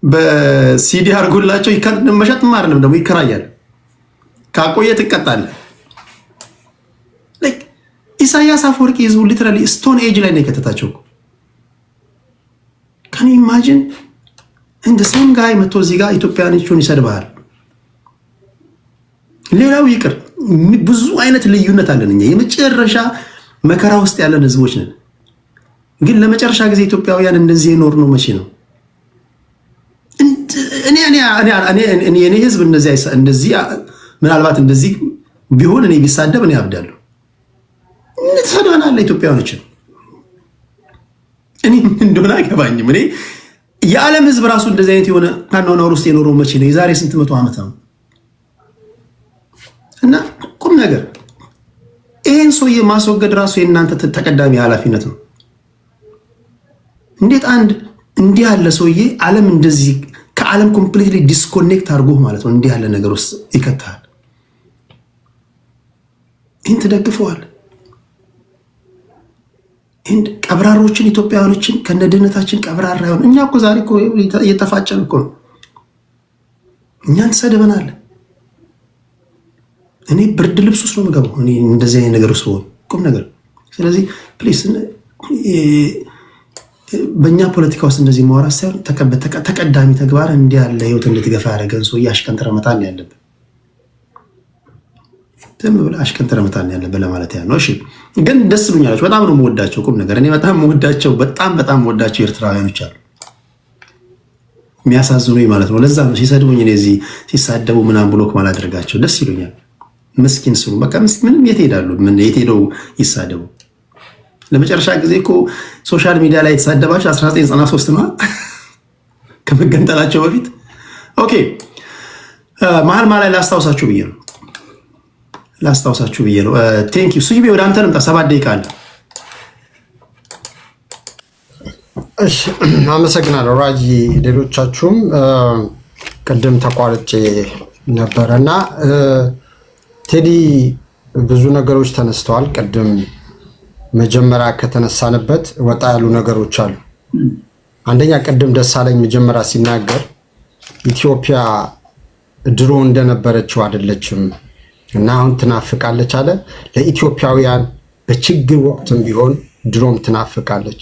በሲዲ አድርጎላቸው መሸጥም አይደለም ደግሞ ይከራያል። ካቆየ ትቀጣለህ። ኢሳያስ አፈወርቂ ህዝቡ ሊትራሊ ስቶን ኤጅ ላይ ነው የከተታቸው። ካን ዩ ኢማጂን እንደ ሴም ጋይ መጥቶ እዚህ ጋር ኢትዮጵያኖቹን ይሰድባል። ሌላው ይቅር ብዙ አይነት ልዩነት አለን እኛ የመጨረሻ መከራ ውስጥ ያለን ህዝቦች ነን። ግን ለመጨረሻ ጊዜ ኢትዮጵያውያን እንደዚህ የኖር ነው መቼ ነው? እኔ ህዝብ እንደዚህ ምናልባት እንደዚህ ቢሆን እኔ ቢሳደብ እኔ አብዳለሁ። ተሰደናል ኢትዮጵያውያኖችን እኔ እንደሆነ አይገባኝም። እኔ የዓለም ህዝብ ራሱ እንደዚህ አይነት የሆነ አኗኗር ውስጥ የኖረው መቼ ነው? የዛሬ ስንት መቶ ዓመት ነው። እና ቁም ነገር ይሄን ሰውዬ ማስወገድ ራሱ የእናንተ ተቀዳሚ ኃላፊነት ነው። እንዴት አንድ እንዲህ ያለ ሰውዬ ዓለም እንደዚህ ከዓለም ኮምፕሊትሊ ዲስኮኔክት አድርጎ ማለት ነው እንዲህ ያለ ነገር ውስጥ ይከታል። ይህን ትደግፈዋል? እንድ ቀብራሮችን ኢትዮጵያውያኖችን ከነድህነታችን ቀብራራ ይሆን? እኛ እኮ ዛሬ እኮ እየተፋጨን እኮ ነው። እኛን ትሰድበናል። እኔ ብርድ ልብስ ውስጥ ነው የምገባው እኔ እንደዚህ አይነት ነገር ውስጥ ሆን ቁም ነገር። ስለዚህ ፕሊስ በእኛ ፖለቲካ ውስጥ እንደዚህ ማውራት ሳይሆን ተቀዳሚ ተግባር እንዲህ ያለ ህይወት እንድትገፋ ያደረገን ሰው አሽቀንጥረ መጣል ነው ያለብን። ዝም ብለህ አሽቀንጥረ መጣል ነው ያለብን ለማለት ያ ነው። እሺ ግን ደስ ብሎኛላችሁ። በጣም ነው የምወዳቸው ቁም ነገር። እኔ በጣም የምወዳቸው ኤርትራውያኖች አሉ የሚያሳዝኑኝ ማለት ነው። ለዛ ነው ሲሰድቡኝ እኔ እዚህ ሲሳደቡ ምናምን ብሎክ ማላደርጋቸው ደስ ይሉኛል። ምስኪን ስሉ በቃ ምንም የት ሄዳሉ? ምን የት ሄደው ይሳደቡ? ለመጨረሻ ጊዜ እኮ ሶሻል ሚዲያ ላይ የተሳደባቸው 1993 ነው ከመገንጠላቸው በፊት። ኦኬ መሀል ላይ ላስታውሳችሁ ብዬ ነው። ቴንክ ዩ ሱይቤ፣ ወደ አንተ ልምጣ። 7 ደቂቃ አለ። እሺ አመሰግናለሁ ራጂ። ሌሎቻችሁም ቅድም ተቋርጬ ነበረና ቴዲ ብዙ ነገሮች ተነስተዋል። ቅድም መጀመሪያ ከተነሳንበት ወጣ ያሉ ነገሮች አሉ። አንደኛ ቅድም ደሳለኝ መጀመሪያ ሲናገር ኢትዮጵያ ድሮ እንደነበረችው አይደለችም እና አሁን ትናፍቃለች አለ። ለኢትዮጵያውያን በችግር ወቅትም ቢሆን ድሮም ትናፍቃለች።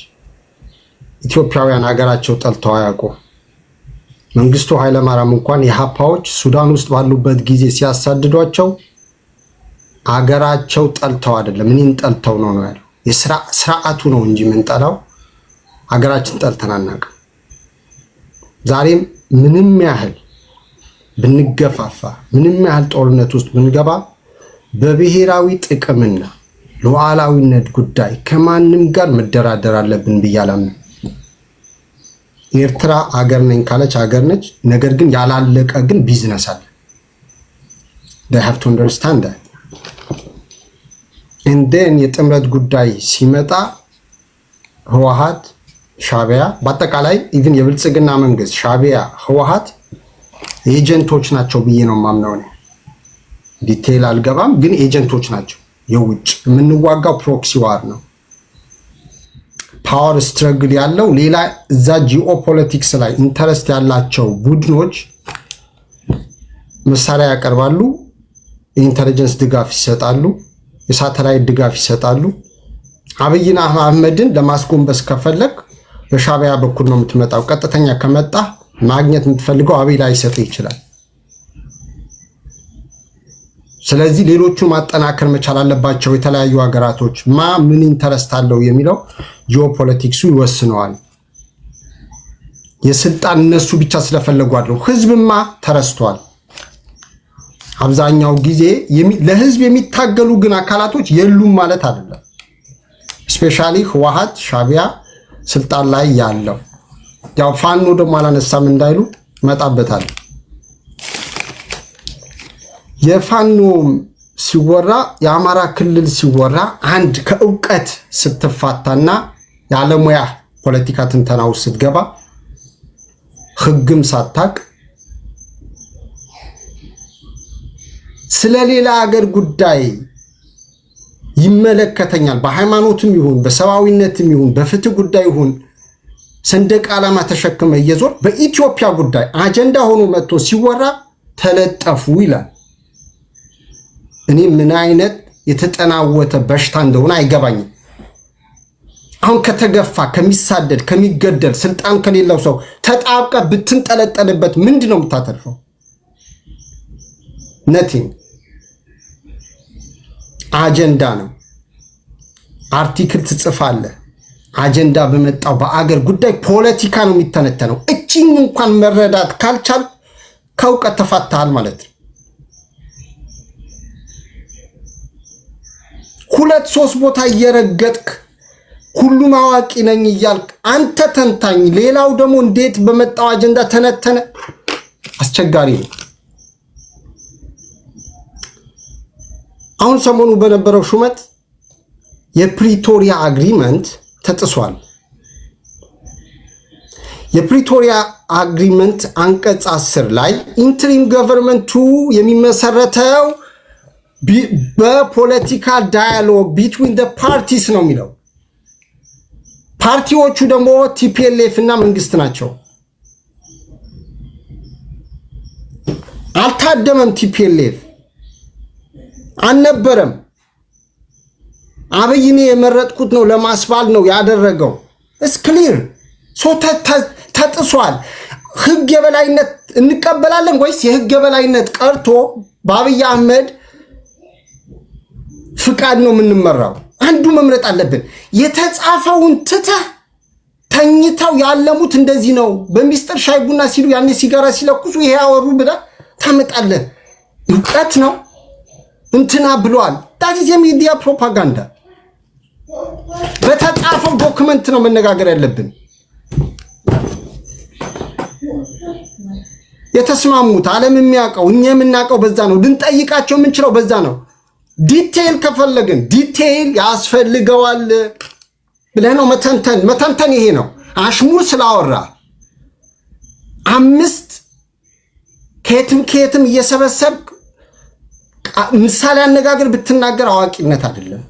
ኢትዮጵያውያን ሀገራቸው ጠልተው አያውቁ። መንግስቱ ኃይለማርያም እንኳን የሀፓዎች ሱዳን ውስጥ ባሉበት ጊዜ ሲያሳድዷቸው ሀገራቸው ጠልተው አይደለም እኔን ጠልተው ነው ያለው። የስርዓቱ ነው እንጂ የምንጠላው ሀገራችን ጠልተን አናውቅም። ዛሬም ምንም ያህል ብንገፋፋ ምንም ያህል ጦርነት ውስጥ ብንገባ በብሔራዊ ጥቅምና ሉዓላዊነት ጉዳይ ከማንም ጋር መደራደር አለብን ብዬ አላምንም። ኤርትራ አገር ነኝ ካለች አገር ነች። ነገር ግን ያላለቀ ግን ቢዝነስ አለ። they have to understand that and then የጥምረት ጉዳይ ሲመጣ ህወሓት ሻዕቢያ በአጠቃላይ ኢቭን የብልጽግና መንግስት ሻዕቢያ ህወሓት ኤጀንቶች ናቸው ብዬ ነው የማምነው። ዲቴል አልገባም፣ ግን ኤጀንቶች ናቸው። የውጭ የምንዋጋው ፕሮክሲ ዋር ነው። ፓወር ስትረግል ያለው ሌላ እዛ ጂኦፖለቲክስ ላይ ኢንተረስት ያላቸው ቡድኖች መሳሪያ ያቀርባሉ፣ የኢንተለጀንስ ድጋፍ ይሰጣሉ፣ የሳተላይት ድጋፍ ይሰጣሉ። አብይና አህመድን ለማስጎንበስ ከፈለግ በሻዕቢያ በኩል ነው የምትመጣው። ቀጥተኛ ከመጣ ማግኘት የምትፈልገው አብይ ላይ ይሰጥ ይችላል። ስለዚህ ሌሎቹ ማጠናከር መቻል አለባቸው። የተለያዩ ሀገራቶች ምን ኢንተረስት አለው የሚለው ጂኦፖለቲክሱ ይወስነዋል። የስልጣን እነሱ ብቻ ስለፈለጉ አይደለም። ህዝብማ ተረስቷል። አብዛኛው ጊዜ ለህዝብ የሚታገሉ ግን አካላቶች የሉም ማለት አይደለም። ስፔሻሊ ህወሓት ሻዕቢያ ስልጣን ላይ ያለው ያው ፋኖ ደግሞ አላነሳም እንዳይሉ መጣበታል። የፋኖ ሲወራ የአማራ ክልል ሲወራ አንድ ከእውቀት ስትፋታና የዓለሙያ ፖለቲካ ትንተና ውስጥ ስትገባ ህግም ሳታቅ ስለሌላ ሀገር ጉዳይ ይመለከተኛል በሃይማኖትም ይሁን በሰብአዊነትም ይሁን በፍትህ ጉዳይ ይሁን ሰንደቅ ዓላማ ተሸክመ እየዞር በኢትዮጵያ ጉዳይ አጀንዳ ሆኖ መጥቶ ሲወራ ተለጠፉ ይላል። እኔ ምን አይነት የተጠናወተ በሽታ እንደሆነ አይገባኝም። አሁን ከተገፋ ከሚሳደድ ከሚገደል ስልጣን ከሌለው ሰው ተጣብቀ ብትንጠለጠልበት ምንድነው የምታተርፈው? ነቲንግ። አጀንዳ ነው። አርቲክል ትጽፋለህ። አጀንዳ በመጣው በአገር ጉዳይ ፖለቲካ ነው የሚተነተነው። እቺን እንኳን መረዳት ካልቻል ከእውቀት ተፋታል ማለት ነው። 2-3 ቦታ እየረገጥክ ሁሉም አዋቂ ነኝ እያልክ አንተ ተንታኝ፣ ሌላው ደግሞ እንዴት በመጣው አጀንዳ ተነተነ። አስቸጋሪ ነው። አሁን ሰሞኑ በነበረው ሹመት የፕሪቶሪያ አግሪመንት ተጥሷል። የፕሪቶሪያ አግሪመንት አንቀጽ 10 ላይ ኢንተሪም ገቨርንመንቱ የሚመሰረተው በፖለቲካል ዳያሎግ ቢትዊን ዘ ፓርቲስ ነው የሚለው። ፓርቲዎቹ ደግሞ ቲፒኤልኤፍ እና መንግስት ናቸው። አልታደመም። ቲፒኤልኤፍ አልነበረም። አብይኔ የመረጥኩት ነው ለማስባል ነው ያደረገው። እስ ክሊር ሶ ተጥሷል። ህግ የበላይነት እንቀበላለን ወይስ የህግ የበላይነት ቀርቶ በአብይ አህመድ ፍቃድ ነው የምንመራው? አንዱ መምረጥ አለብን። የተጻፈውን ትተህ ተኝተው ያለሙት እንደዚህ ነው በሚስጥር ሻይ ቡና ሲሉ ያኔ ሲጋራ ሲለኩሱ ይሄ ያወሩ ብለህ ታመጣለህ። እውቀት ነው እንትና ብሏል። ዳትስ የሚዲያ ፕሮፓጋንዳ። በተጻፈው ዶክመንት ነው መነጋገር ያለብን። የተስማሙት ዓለም የሚያውቀው እኛ የምናውቀው በዛ ነው። ልንጠይቃቸው የምንችለው በዛ ነው። ዲቴይል ከፈለግን ዲቴይል ያስፈልገዋል ብለህ ነው መተንተን ይሄ ነው። አሽሙር ስላወራ 5 ከየትም እየሰበሰብክ ምሳሌ አነጋገር ብትናገር አዋቂነት አይደለም።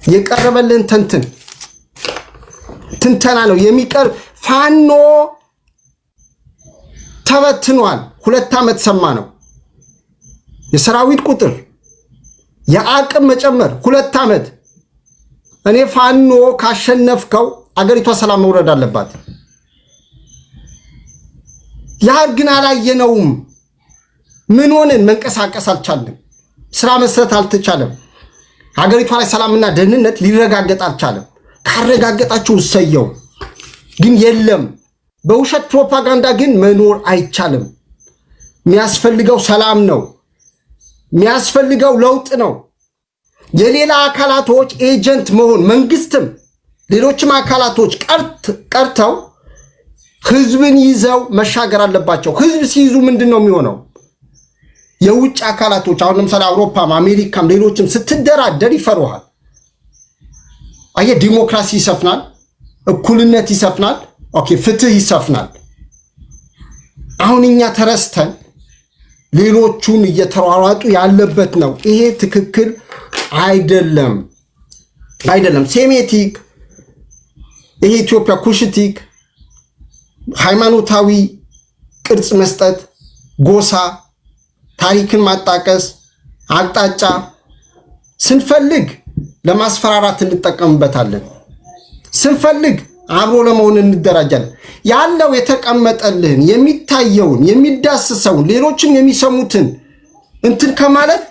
የቀረበልን ትንተና ነው የሚቀርብ። ፋኖ ተበትኗል። 2 ዓመት ሰማ ነው የሰራዊት ቁጥር የአቅም መጨመር 2 ዓመት። እኔ ፋኖ ካሸነፍከው አገሪቷ ሰላም መውረድ አለባት። ያ ግን አላየነውም። ምን ሆነን መንቀሳቀስ አልቻለም። ስራ መስራት አልተቻለም። ሀገሪቷ ላይ ሰላምና ደህንነት ሊረጋገጥ አልቻለም። ካረጋገጣችሁ ሰየው ግን የለም። በውሸት ፕሮፓጋንዳ ግን መኖር አይቻልም። የሚያስፈልገው ሰላም ነው። የሚያስፈልገው ለውጥ ነው። የሌላ አካላቶች ኤጀንት መሆን መንግስትም ሌሎችም አካላቶች ቀርተው ህዝብን ይዘው መሻገር አለባቸው። ህዝብ ሲይዙ ምንድነው የሚሆነው? የውጭ አካላቶች አሁን ለምሳሌ አውሮፓም አሜሪካም ሌሎችም ስትደራደር ይፈሩሃል። አየ ዲሞክራሲ ይሰፍናል፣ እኩልነት ይሰፍናል፣ ኦኬ ፍትህ ይሰፍናል። አሁን እኛ ተረስተን ሌሎቹን እየተሯሯጡ ያለበት ነው። ይሄ ትክክል አይደለም። ሴሜቲክ ይሄ ኢትዮጵያ ኩሽቲክ ሃይማኖታዊ ቅርጽ መስጠት፣ ጎሳ ታሪክን ማጣቀስ፣ አቅጣጫ ስንፈልግ ለማስፈራራት እንጠቀምበታለን። ስንፈልግ አብሮ ለመሆን እንደራጃለን። ያለው የተቀመጠልህን የሚታየውን የሚዳስሰውን ሌሎችም የሚሰሙትን እንትን ከማለት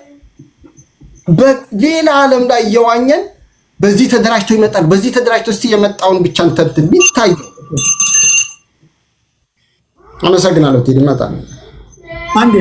በሌላ ዓለም ላይ እየዋኘን በዚህ ተደራጅቶ ይመጣል በዚህ ተደራጅቶ እስቲ የመጣውን ብቻ እንትን ቢታይ። አመሰግናለሁ። ይመጣል አንዴ